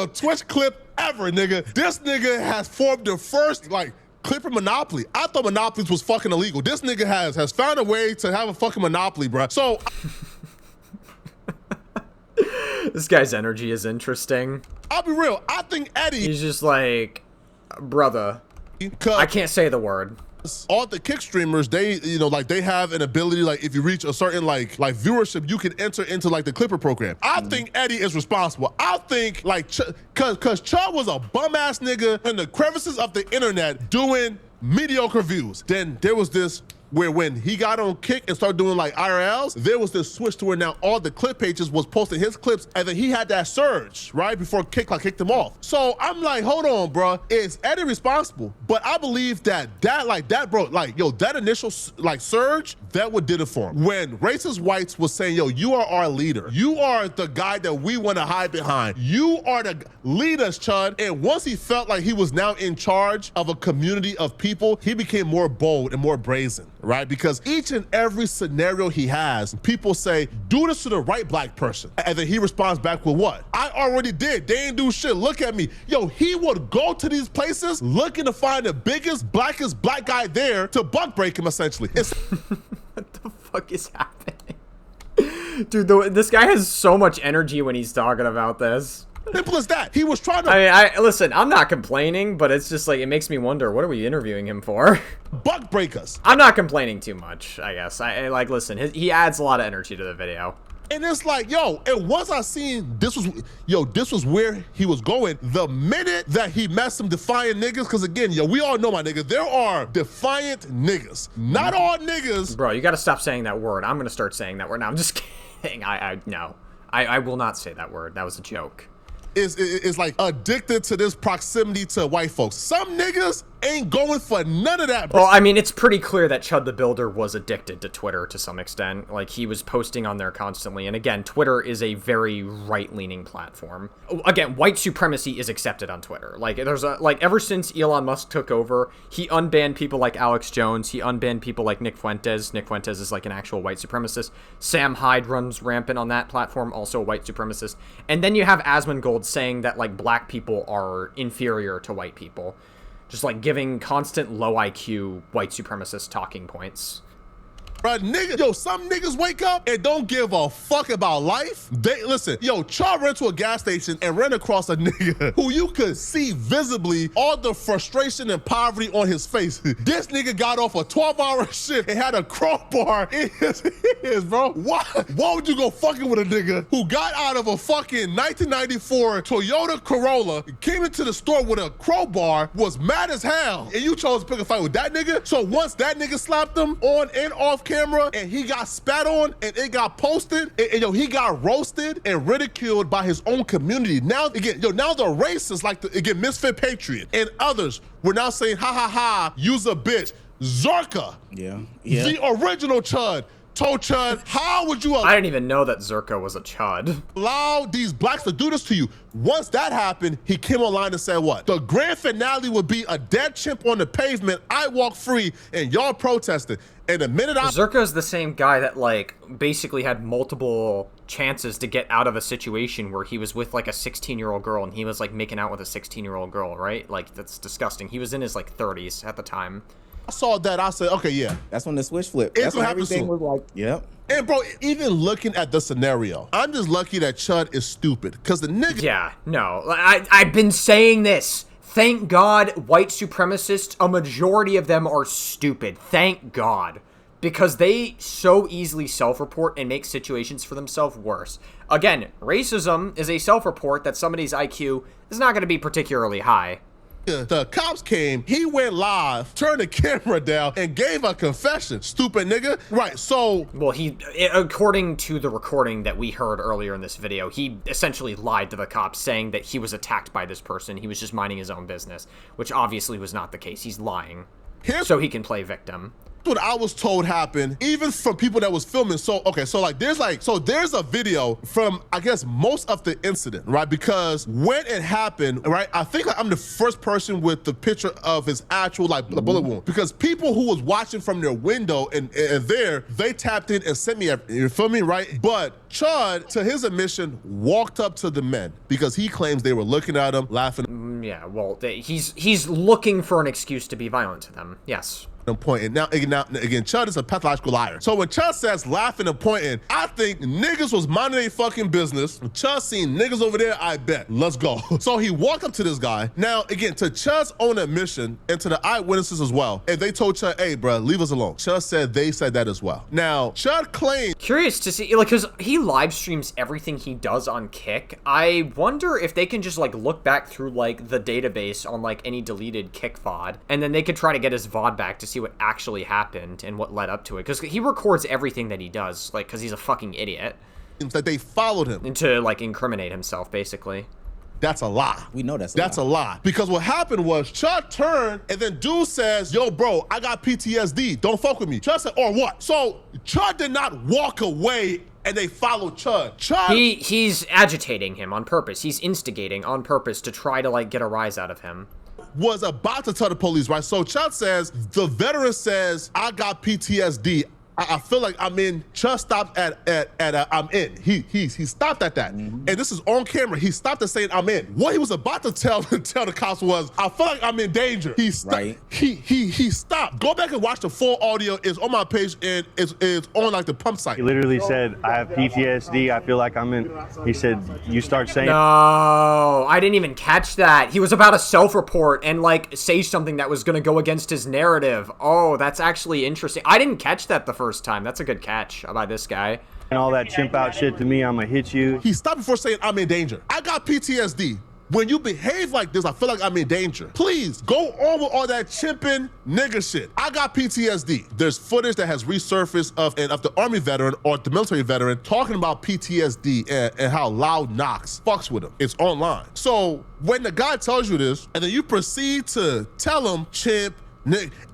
Twitch clip ever, nigga. This nigga has formed the first, like, Clipper monopoly. I thought monopolies was fucking illegal. This nigga has found a way to have a fucking monopoly, bro. So this guy's energy is interesting. I'll be real. I think Eddie, he's just like, brother, I can't say the word. All the kick streamers, they, you know, like, they have an ability, like, if you reach a certain like viewership, you can enter into like the Clipper program. I think Eddie is responsible. I think, like, cause Chud was a bum ass nigga in the crevices of the internet doing mediocre views. Then there was this where when he got on Kick and started doing like IRLs, there was this switch to where now all the clip pages was posting his clips, and then he had that surge, right, before Kick like kicked him off. So I'm like, hold on, bro, is Eddie responsible? But I believe that bro, like, yo, that initial like surge, that what did it for him. When racist whites was saying, yo, you are our leader. You are the guy that we want to hide behind. You are the lead us, Chud. And once he felt like he was now in charge of a community of people, he became more bold and more brazen, right? Because each and every scenario he has, people say, do this to the right black person. And then he responds back with what? I already did. They ain't do shit. Look at me. Yo, he would go to these places looking to find the biggest, blackest black guy there to buck break him, essentially. What the fuck is happening? Dude, this guy has so much energy when he's talking about this. Simple as that. He was trying to... I mean, listen, I'm not complaining, but it's just like, it makes me wonder, what are we interviewing him for? Buck break us. I'm not complaining too much, I guess. I like, listen, he adds a lot of energy to the video. And it's like, yo, and once I seen this was where he was going, the minute that he met some defiant niggas, because again, yo, we all know, my nigga, there are defiant niggas. Not all niggas. Bro, you gotta stop saying that word. I'm gonna start saying that word. No, I'm just kidding. No. I will not say that word. That was a joke. Is like addicted to this proximity to white folks. Some niggas ain't going for none of that, bro. Well, I mean, it's pretty clear that Chud the Builder was addicted to Twitter to some extent. Like, he was posting on there constantly. And again, Twitter is a very right-leaning platform. Again, white supremacy is accepted on Twitter. Like, ever since Elon Musk took over, he unbanned people like Alex Jones. He unbanned people like Nick Fuentes. Nick Fuentes is like an actual white supremacist. Sam Hyde runs rampant on that platform, also a white supremacist. And then you have Asmongold saying that, like, black people are inferior to white people. Just, like, giving constant low IQ white supremacist talking points. Bruh, nigga, yo, some niggas wake up and don't give a fuck about life. They, listen, yo, Chud ran to a gas station and ran across a nigga who you could see visibly all the frustration and poverty on his face. This nigga got off a 12-hour shift and had a crowbar in his ears, bro. Why would you go fucking with a nigga who got out of a fucking 1994 Toyota Corolla, came into the store with a crowbar, was mad as hell, and you chose to pick a fight with that nigga? So once that nigga slapped him on and off camera and he got spat on and it got posted and yo, he got roasted and ridiculed by his own community. Now again, yo, now the racists like again, Misfit Patriot and others were now saying, ha ha ha, use a bitch. Zerka, the original Chud, told Chud, how would you I didn't even know that Zerka was a Chud. allow these blacks to do this to you? Once that happened, he came online and said what? The grand finale would be a dead chimp on the pavement, I walk free, and y'all protested. And the minute Zerka is the same guy that, like, basically had multiple chances to get out of a situation where he was with, like, a 16-year-old girl and he was, like, making out with a 16-year-old girl, right? Like, that's disgusting. He was in his, like, 30s at the time. I saw that, I said, okay, yeah. That's when the switch flipped. That's when everything was like, yep. And bro, even looking at the scenario, I'm just lucky that Chud is stupid, because the nigga... Yeah, no, I've been saying this. Thank God white supremacists, a majority of them are stupid. Thank God. Because they so easily self-report and make situations for themselves worse. Again, racism is a self-report that somebody's IQ is not going to be particularly high. The cops came, he went live, turned the camera down, and gave a confession. Stupid nigga. Right, so... Well, according to the recording that we heard earlier in this video, he essentially lied to the cops saying that he was attacked by this person. He was just minding his own business, which obviously was not the case. He's lying. Here's so he can play victim. what I was told happened, even from people that was filming. So, okay, so there's a video from, I guess, most of the incident, right? Because when it happened, right, I think I'm the first person with the picture of his actual, the bullet wound. Because people who was watching from their window and there, they tapped in and sent me, you feel me, right? But Chud, to his admission, walked up to the men because he claims they were looking at him, laughing. Yeah, well, he's looking for an excuse to be violent to them. Yes. And pointing. Now, again, Chud is a pathological liar. So when Chud says laughing and pointing, I think niggas was minding their fucking business. Chud seen niggas over there, I bet. Let's go. So he walked up to this guy. Now, again, to Chud's own admission and to the eyewitnesses as well, and they told Chud, hey, bro, leave us alone. Chud said they said that as well. Now, Chud claimed... Curious to see, like, because he live streams everything he does on Kick. I wonder if they can just, like, look back through, like, the database on, like, any deleted Kick VOD, and then they could try to get his VOD back to see what actually happened and what led up to it, because he records everything that he does, like, because he's a fucking idiot. That they followed him. And to, like, incriminate himself, basically. That's a lie. We know that's a lie. Because what happened was Chud turned and then dude says, yo, bro, I got PTSD. Don't fuck with me. Chud said, or what? So Chud did not walk away and they followed Chud. He's agitating him on purpose. He's instigating on purpose to try to, like, get a rise out of him. Was about to tell the police, right? So Chud says, the veteran says, I got PTSD. I feel like I'm in. Chud stopped at I'm in. He stopped at that. And this is on camera. He stopped at saying I'm in. What he was about to tell the cops was, I feel like I'm in danger. He stopped. Go back and watch the full audio. It's on my page and it's on like the pump site. He literally said, I have PTSD. I feel like I'm in. He said, you start saying. No, I didn't even catch that. He was about to self-report and like say something that was going to go against his narrative. Oh, that's actually interesting. I didn't catch that the first time. That's a good catch by this guy. And all that chimp out shit to me, I'm gonna hit you. He stopped before saying I'm in danger. I got PTSD. When you behave like this, I feel like I'm in danger. Please go on with all that chimping nigga shit. I got PTSD. There's footage that has resurfaced of the Army veteran or the military veteran talking about PTSD and how loud Knox fucks with him. It's online. So when the guy tells you this and then you proceed to tell him chimp,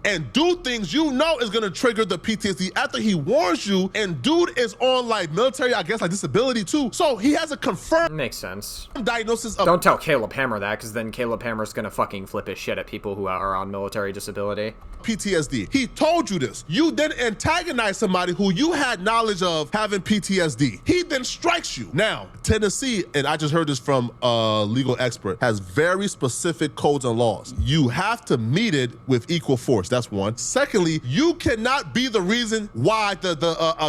and do things you know is gonna trigger the PTSD after he warns you, and dude is on like military, I guess, like disability too. So he has a confirmed makes sense diagnosis of. Don't tell Caleb Hammer that, because then Caleb Hammer's gonna fucking flip his shit at people who are on military disability. PTSD. He told you this. You then antagonize somebody who you had knowledge of having PTSD. He then strikes you. Now, Tennessee, and I just heard this from a legal expert, has very specific codes and laws. You have to meet it with equal force. That's one. Secondly, you cannot be the reason why the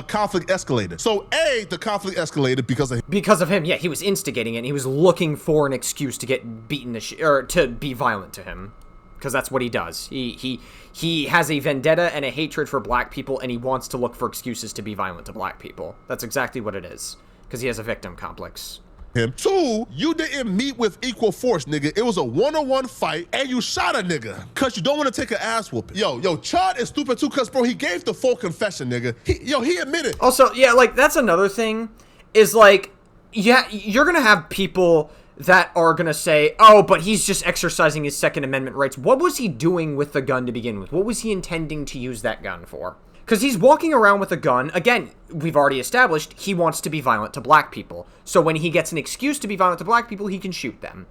conflict escalated. So A, the conflict escalated because of him. Because of him, yeah, he was instigating it. And he was looking for an excuse to get beaten or to be violent to him. Because that's what he does. He has a vendetta and a hatred for black people, and he wants to look for excuses to be violent to black people. That's exactly what it is. Because he has a victim complex. Him. Two, you didn't meet with equal force, nigga. It was a one-on-one fight, and you shot a nigga because you don't want to take an ass whooping. Yo, Chud is stupid too, because, bro, he gave the full confession, nigga. He admitted. Also, yeah, like, that's another thing, is, like, yeah, you're going to have people that are going to say, oh, but he's just exercising his Second Amendment rights. What was he doing with the gun to begin with? What was he intending to use that gun for? Because he's walking around with a gun. Again, we've already established he wants to be violent to black people. So when he gets an excuse to be violent to black people, he can shoot them.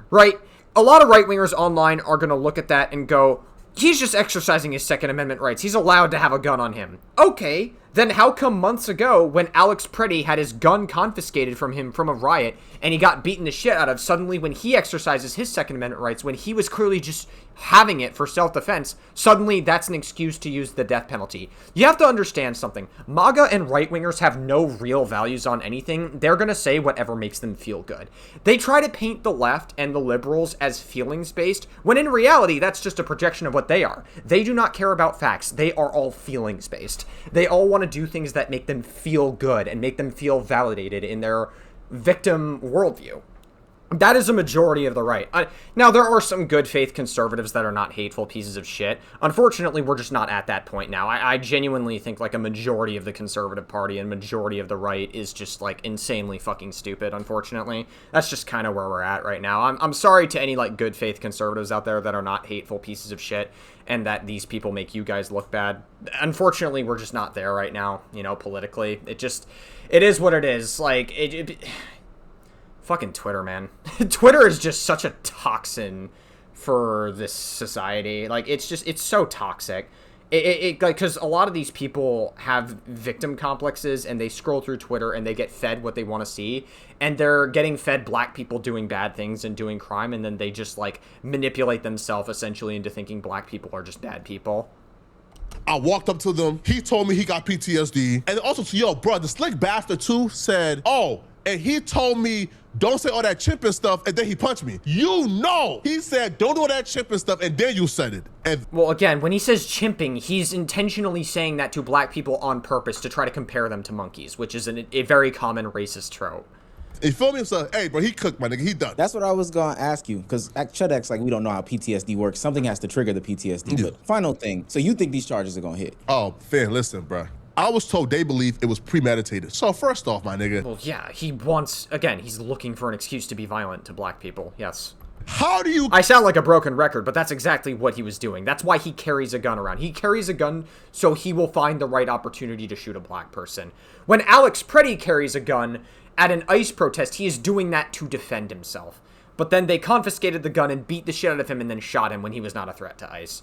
Right? A lot of right-wingers online are going to look at that and go, he's just exercising his Second Amendment rights. He's allowed to have a gun on him. Okay, then how come months ago, when Alex Pretty had his gun confiscated from him from a riot, and he got beaten the shit out of, suddenly when he exercises his Second Amendment rights, when he was clearly just having it for self-defense, suddenly that's an excuse to use the death penalty. You have to understand something. MAGA and right-wingers have no real values on anything. They're gonna say whatever makes them feel good. They try to paint the left and the liberals as feelings-based, when in reality, that's just a projection of what they are. They do not care about facts. They are all feelings-based. They all want to do things that make them feel good and make them feel validated in their victim worldview. That is a majority of the right. Now, there are some good faith conservatives that are not hateful pieces of shit. Unfortunately, we're just not at that point now. I genuinely think like a majority of the conservative party and majority of the right is just like insanely fucking stupid, unfortunately. That's just kind of where we're at right now. I'm sorry to any like good faith conservatives out there that are not hateful pieces of shit and that these people make you guys look bad. Unfortunately, we're just not there right now, you know, politically. It is what it is. Like, fucking Twitter, man. Twitter is just such a toxin for this society. Like, it's so toxic. Like, because a lot of these people have victim complexes and they scroll through Twitter and they get fed what they want to see. And they're getting fed black people doing bad things and doing crime. And then they just, like, manipulate themselves essentially into thinking black people are just bad people. I walked up to them. He told me he got PTSD. And also, yo, bro, the slick bastard too said, oh, and he told me, don't say all that chimping stuff, and then he punched me. You know, he said, don't do all that chimping stuff, and then you said it. And well, again, when he says chimping, he's intentionally saying that to black people on purpose to try to compare them to monkeys, which is a very common racist trope. you feel me? So, hey, bro, he cooked, my nigga. He done. That's what I was gonna ask you, because at Chud acts like we don't know how PTSD works. Something has to trigger the PTSD. Yeah. But final thing, so you think these charges are gonna hit? Oh, Finn, listen, bro. I was told they believe it was premeditated. So first off, my nigga. Well, yeah, he wants, again, he's looking for an excuse to be violent to black people, yes. How do you... I sound like a broken record, but that's exactly what he was doing. That's why he carries a gun around. He carries a gun so he will find the right opportunity to shoot a black person. When Alex Preddy carries a gun at an ICE protest, he is doing that to defend himself. But then they confiscated the gun and beat the shit out of him and then shot him when he was not a threat to ICE.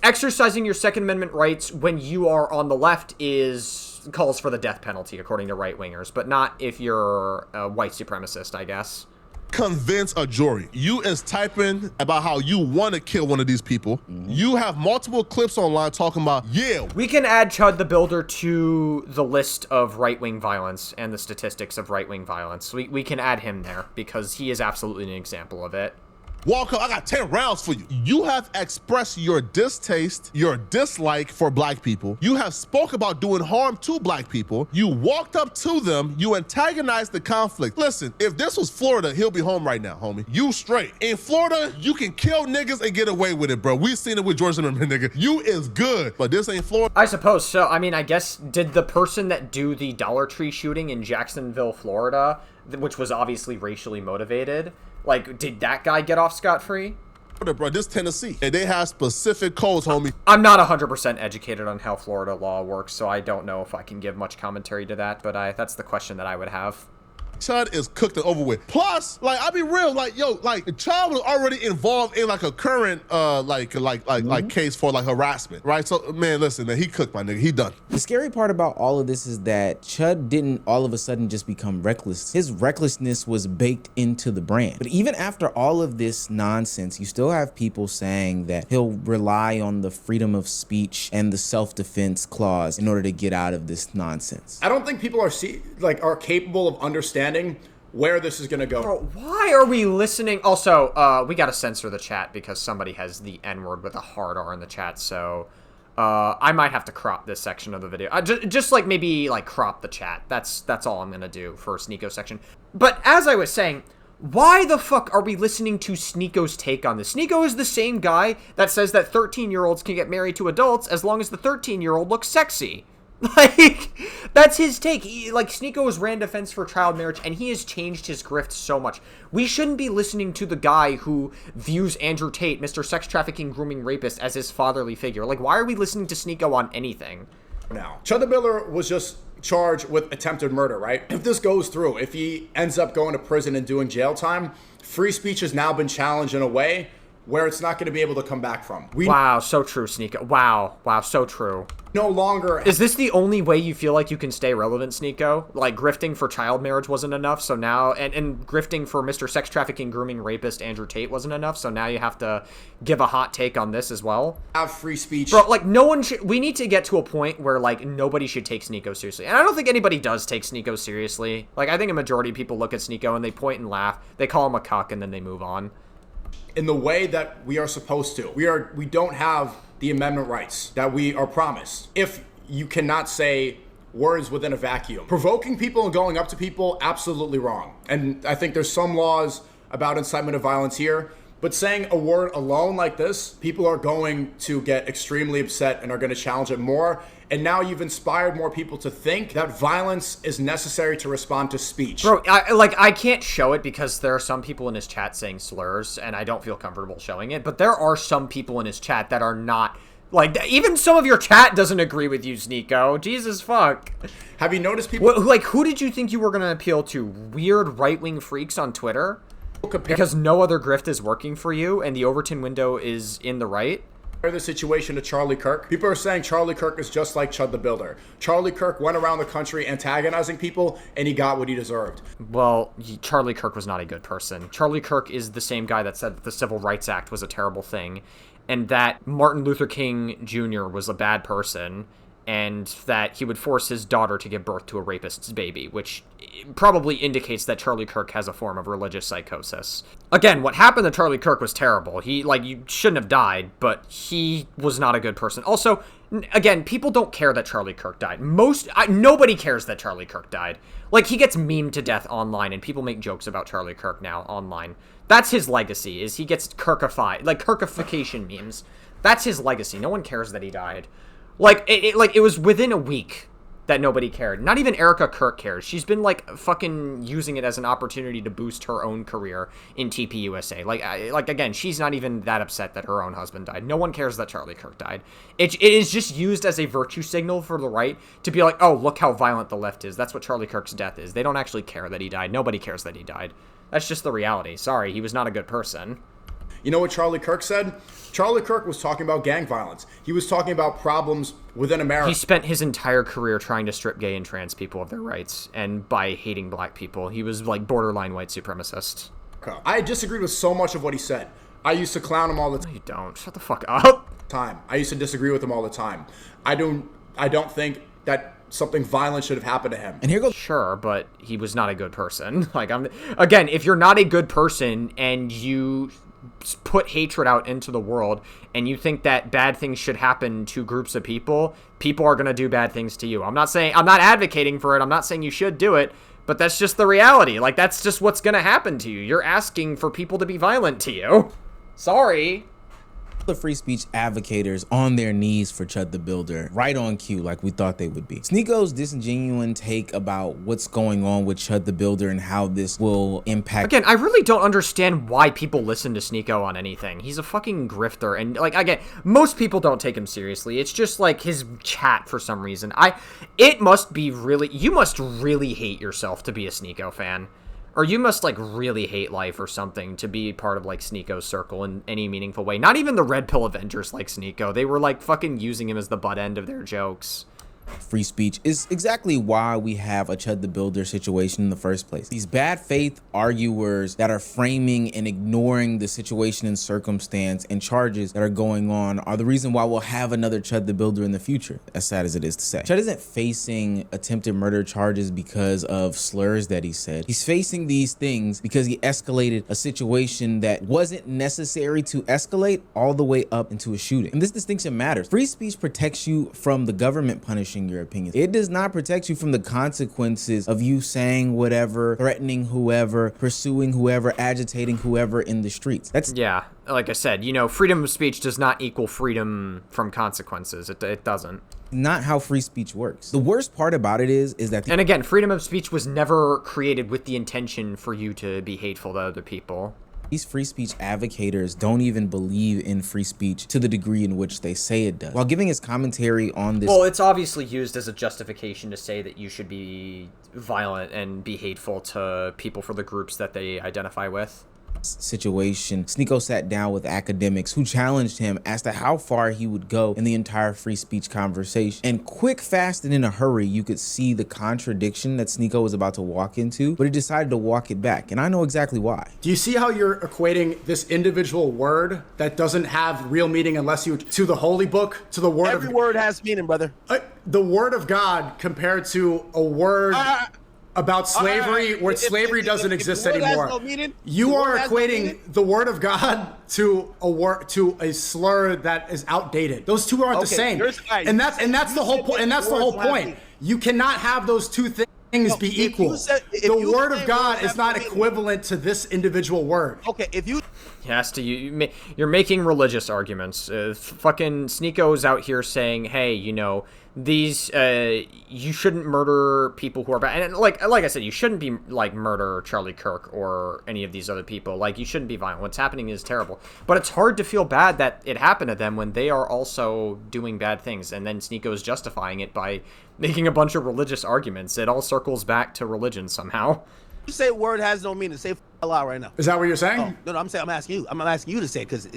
Exercising your Second Amendment rights when you are on the left calls for the death penalty, according to right-wingers, but not if you're a white supremacist, I guess. Convince a jury. You is typing about how you want to kill one of these people. You have multiple clips online talking about, yeah. We can add Chud the Builder to the list of right-wing violence and the statistics of right-wing violence. We can add him there because he is absolutely an example of it. Walker, I got 10 rounds for you. You have expressed your distaste, your dislike for black people. You have spoke about doing harm to black people. You walked up to them. You antagonized the conflict. Listen, if this was Florida, he'll be home right now, homie. You straight. In Florida, you can kill niggas and get away with it, bro. We've seen it with George Zimmerman, nigga. You is good, but this ain't Florida. I suppose so. I mean, I guess, did the person that do the Dollar Tree shooting in Jacksonville, Florida, which was obviously racially motivated, like, did that guy get off scot-free? Bro, this Tennessee, and they have specific codes, homie. I'm not 100% educated on how Florida law works, so I don't know if I can give much commentary to that, but that's the question that I would have. Chud is cooked and over with. Plus, like, I'll be real, like, yo, like, Chud was already involved in, like, a current, like case for, like, harassment, right? So, man, listen, man, he cooked, my nigga. He done. The scary part about all of this is that Chud didn't all of a sudden just become reckless. His recklessness was baked into the brand. But even after all of this nonsense, you still have people saying that he'll rely on the freedom of speech and the self-defense clause in order to get out of this nonsense. I don't think people are capable of understanding where this is going to go. Bro, why are we listening? Also, we gotta censor the chat because somebody has the N-word with a hard R in the chat, so I might have to crop this section of the video. Just like maybe like crop the chat. That's all I'm gonna do for Sneeko section. But as I was saying, why the fuck are we listening to Sneeko's take on this? Sneeko is the same guy that says that 13-year-olds can get married to adults as long as the 13-year-old looks sexy. Like, that's his take. Sneeko is ran defense for child marriage, and he has changed his grift so much. We shouldn't be listening to the guy who views Andrew Tate, Mr. Sex Trafficking, Grooming Rapist, as his fatherly figure. Like, why are we listening to Sneeko on anything? Now, Chud the Builder was just charged with attempted murder, right? If this goes through, if he ends up going to prison and doing jail time, free speech has now been challenged in a way where it's not going to be able to come back from. Wow, so true, Sneeko. Wow, so true. No longer... Is this the only way you feel like you can stay relevant, Sneeko? Like, grifting for child marriage wasn't enough, so now... And grifting for Mr. Sex Trafficking, Grooming Rapist Andrew Tate wasn't enough, so now you have to give a hot take on this as well? Have free speech. Bro, like, no one should... We need to get to a point where, like, nobody should take Sneeko seriously. And I don't think anybody does take Sneeko seriously. Like, I think a majority of people look at Sneeko and they point and laugh. They call him a cuck and then they move on. In the way that we are supposed to. We don't have the amendment rights that we are promised. If you cannot say words within a vacuum. Provoking people and going up to people, absolutely wrong. And I think there's some laws about incitement of violence here, but saying a word alone like this, people are going to get extremely upset and are going to challenge it more. And now you've inspired more people to think that violence is necessary to respond to speech. Bro, I can't show it because there are some people in his chat saying slurs, and I don't feel comfortable showing it. But there are some people in his chat that are not, like, even some of your chat doesn't agree with you, Sneeko. Jesus fuck. Have you noticed people... Who did you think you were going to appeal to? Weird right-wing freaks on Twitter? Because no other grift is working for you, and the Overton window is in the right? The situation to Charlie Kirk. People are saying Charlie Kirk is just like Chud the Builder. Charlie Kirk went around the country antagonizing people, and he got what he deserved. Well, Charlie Kirk was not a good person. Charlie Kirk is the same guy that said that the Civil Rights Act was a terrible thing, and that Martin Luther King Jr. was a bad person, and that he would force his daughter to give birth to a rapist's baby, which probably indicates that Charlie Kirk has a form of religious psychosis. Again, what happened to Charlie Kirk was terrible. You shouldn't have died, but he was not a good person. Also, again, people don't care that Charlie Kirk died. Nobody cares that Charlie Kirk died. Like, he gets memed to death online, and people make jokes about Charlie Kirk now online. That's his legacy, is he gets Kirkified, like Kirkification memes. That's his legacy. No one cares that he died. It was within a week that nobody cared. Not even Erica Kirk cares. She's been, fucking using it as an opportunity to boost her own career in TPUSA. Again, she's not even that upset that her own husband died. No one cares that Charlie Kirk died. It is just used as a virtue signal for the right to be like, oh, look how violent the left is. That's what Charlie Kirk's death is. They don't actually care that he died. Nobody cares that he died. That's just the reality. Sorry, he was not a good person. You know what Charlie Kirk said? Charlie Kirk was talking about gang violence. He was talking about problems within America. He spent his entire career trying to strip gay and trans people of their rights, and by hating black people. He was, borderline white supremacist. I disagreed with so much of what he said. I used to clown him all the time. No, you don't. Shut the fuck up. I used to disagree with him all the time. I don't think that something violent should have happened to him. And here goes. Sure, but he was not a good person. Again, if you're not a good person and you put hatred out into the world and you think that bad things should happen to groups of people are going to do bad things to you. I'm not advocating for it. I'm not saying you should do it, but that's just the reality. That's just what's going to happen to you. You're asking for people to be violent to you. Sorry. The free speech advocators on their knees for Chud the Builder, right on cue, like we thought they would be. Sneeko's disingenuous take about what's going on with Chud the Builder and how this will impact. Again, I really don't understand why people listen to Sneeko on anything. He's a fucking grifter, and again, most people don't take him seriously. It's just his chat for some reason. You must really hate yourself to be a Sneeko fan. Or you must, really hate life or something to be part of, Sneeko's circle in any meaningful way. Not even the Red Pill Avengers like Sneeko. They were, fucking using him as the butt end of their jokes. Free speech is exactly why we have a Chud the Builder situation in the first place. These bad faith arguers that are framing and ignoring the situation and circumstance and charges that are going on are the reason why we'll have another Chud the Builder in the future, as sad as it is to say. Chud isn't facing attempted murder charges because of slurs that he said. He's facing these things because he escalated a situation that wasn't necessary to escalate all the way up into a shooting. And this distinction matters. Free speech protects you from the government punishing your opinions. It does not protect you from the consequences of you saying whatever, threatening whoever, pursuing whoever, agitating whoever in the streets. Yeah, like I said, freedom of speech does not equal freedom from consequences. It doesn't. Not how free speech works. The worst part about it is that and again, freedom of speech was never created with the intention for you to be hateful to other people. These free speech advocators don't even believe in free speech to the degree in which they say it does. While giving his commentary on this... Well, it's obviously used as a justification to say that you should be violent and be hateful to people for the groups that they identify with. Situation, Sneeko sat down with academics who challenged him as to how far he would go in the entire free speech conversation. And quick, fast, and in a hurry, you could see the contradiction that Sneeko was about to walk into, but he decided to walk it back, and I know exactly why. Do you see how you're equating this individual word that doesn't have real meaning unless you to the holy book, to the word Every word has meaning, brother. The word of God compared to a word about slavery, where slavery doesn't exist the word has anymore. no meaning, You the word are has no equating meaning? the word of God to a slur that is outdated. Those two aren't the Okay, same. here's- all right, And that's the whole point. And that's the words whole don't have point. meaning. You cannot have those two things be if equal. you said- if The you word claim of God words is have not no meaning- equivalent to this individual word. Okay, if you Has to you're making religious arguments. Fucking Sneeko's out here saying, hey, you know, these you shouldn't murder people who are bad. And like I said, you shouldn't be like murder Charlie Kirk or any of these other people. Like, you shouldn't be violent. What's happening is terrible. But it's hard to feel bad that it happened to them when they are also doing bad things. And then Sneeko's justifying it by making a bunch of religious arguments. It all circles back to religion somehow. say word has no meaning, say Allah right now. Is that what you're saying? Oh, no, I'm asking you. I'm asking you to say it because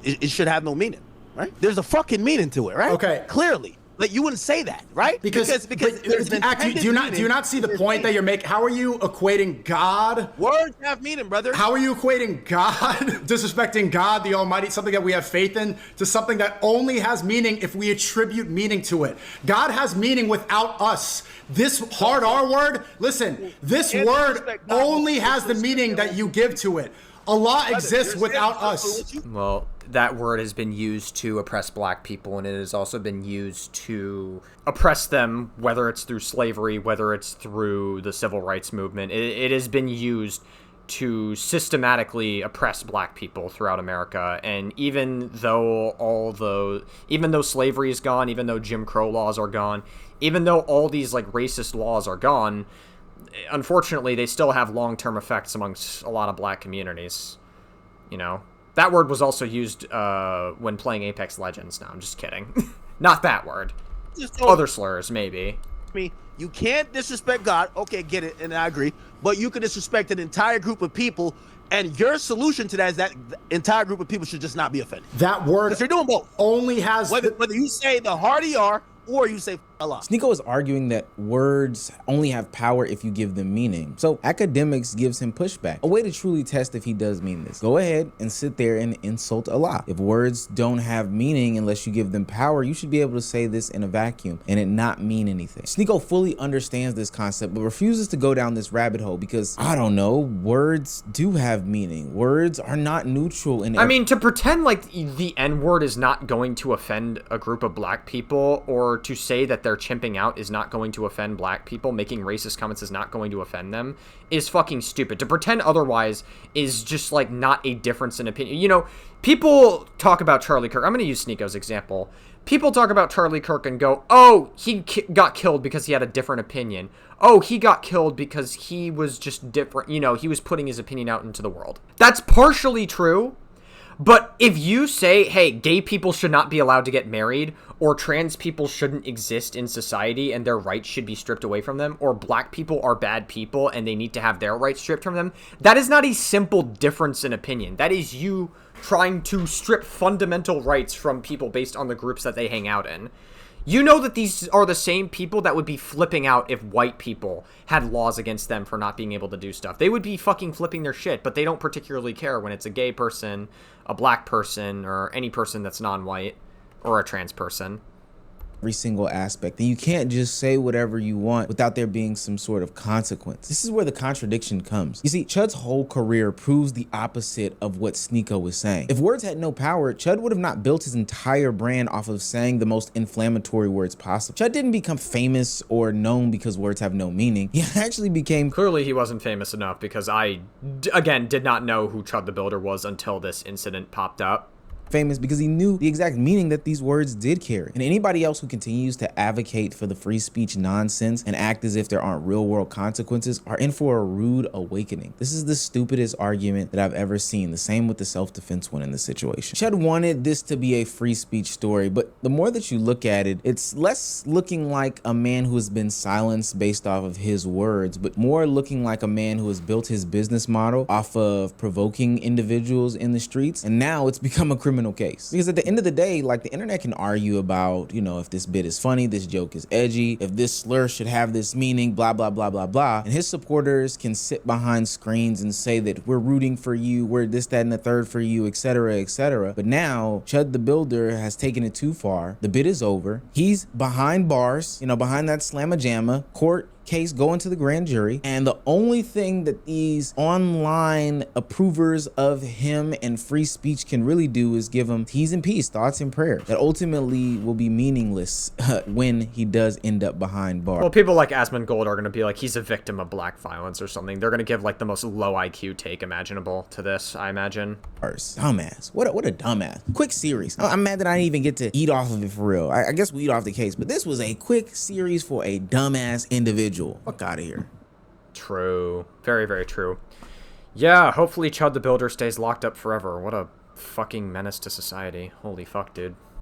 it should have no meaning, right? There's a fucking meaning to it, right? Okay. Clearly. Like, you wouldn't say that, right? Because there's an intended do you meaning not see the to point say that you're making? How are you equating God? Words have meaning, brother. How are you equating God, disrespecting God, the Almighty, something that we have faith in, to something that only has meaning if we attribute meaning to it? God has meaning without us. This hard R word, listen, this word only has the meaning that you give to it. Allah exists without us. Well, that word has been used to oppress black people, and it has also been used to oppress them, whether it's through slavery, whether it's through the civil rights movement. It has been used to systematically oppress black people throughout America. And even though slavery is gone, even though Jim Crow laws are gone, even though all these like racist laws are gone, unfortunately, they still have long-term effects amongst a lot of black communities. You know, that word was also used when playing Apex Legends. No, I'm just kidding. Not that word. Other slurs, maybe. You can't disrespect God. Okay, get it, and I agree. But you can disrespect an entire group of people, and your solution to that is that the entire group of people should just not be offended. That word, because you're doing both. Only has whether you say the harder you are, or you say Allah. Sneeko is arguing that words only have power if you give them meaning. So academics gives him pushback. A way to truly test if he does mean this. Go ahead and sit there and insult Allah. If words don't have meaning unless you give them power, you should be able to say this in a vacuum and it not mean anything. Sneeko fully understands this concept but refuses to go down this rabbit hole because, I don't know, words do have meaning. Words are not neutral. I mean, to pretend like the N-word is not going to offend a group of black people, or to say that they're chimping out is not going to offend black people, making racist comments is not going to offend them, is fucking stupid. To pretend otherwise is just like not a difference in opinion. You know, people talk about Charlie Kirk. I'm going to use Sneeko's example. People talk about Charlie Kirk and go, oh, he got killed because he had a different opinion. Oh, he got killed because he was just different. You know, he was putting his opinion out into the world. That's partially true. But if you say, hey, gay people should not be allowed to get married, or trans people shouldn't exist in society and their rights should be stripped away from them, or black people are bad people and they need to have their rights stripped from them, that is not a simple difference in opinion. That is you trying to strip fundamental rights from people based on the groups that they hang out in. You know that these are the same people that would be flipping out if white people had laws against them for not being able to do stuff. They would be fucking flipping their shit, but they don't particularly care when it's a gay person, a black person, or any person that's non-white, or a trans person. Every single aspect, and you can't just say whatever you want without there being some sort of consequence. This is where the contradiction comes. You see, Chud's whole career proves the opposite of what Sneeko was saying. If words had no power, Chud would have not built his entire brand off of saying the most inflammatory words possible. Chud didn't become famous or known because words have no meaning. He actually became... Clearly he wasn't famous enough, because I, again, did not know who Chud the Builder was until this incident popped up. Famous because he knew the exact meaning that these words did carry. And anybody else who continues to advocate for the free speech nonsense and act as if there aren't real world consequences are in for a rude awakening. This is the stupidest argument that I've ever seen. The same with the self-defense one in this situation. Chud wanted this to be a free speech story, but the more that you look at it, it's less looking like a man who has been silenced based off of his words, but more looking like a man who has built his business model off of provoking individuals in the streets, and now it's become a criminal case. Because at the end of the day, like, the internet can argue about, you know, if this bit is funny, this joke is edgy, if this slur should have this meaning, blah, blah, blah, blah, blah. And his supporters can sit behind screens and say that we're rooting for you, we're this, that, and the third for you, etc., etc. But now Chud the Builder has taken it too far. The bit is over. He's behind bars, you know, behind that slamma jamma. Court case go into the grand jury, and the only thing that these online approvers of him and free speech can really do is give him T's and P's, thoughts and prayers, that ultimately will be meaningless when he does end up behind bars. Well, people like Asmongold are going to be like, he's a victim of black violence or something. They're going to give like the most low IQ take imaginable to this, I imagine. Dumbass. What a dumbass. Quick series. I'm mad that I didn't even get to eat off of it for real. I guess we eat off the case, but this was a quick series for a dumbass individual. Fuck out of here. True. Very, very true. Yeah, hopefully Chud the Builder stays locked up forever. What a fucking menace to society. Holy fuck, dude.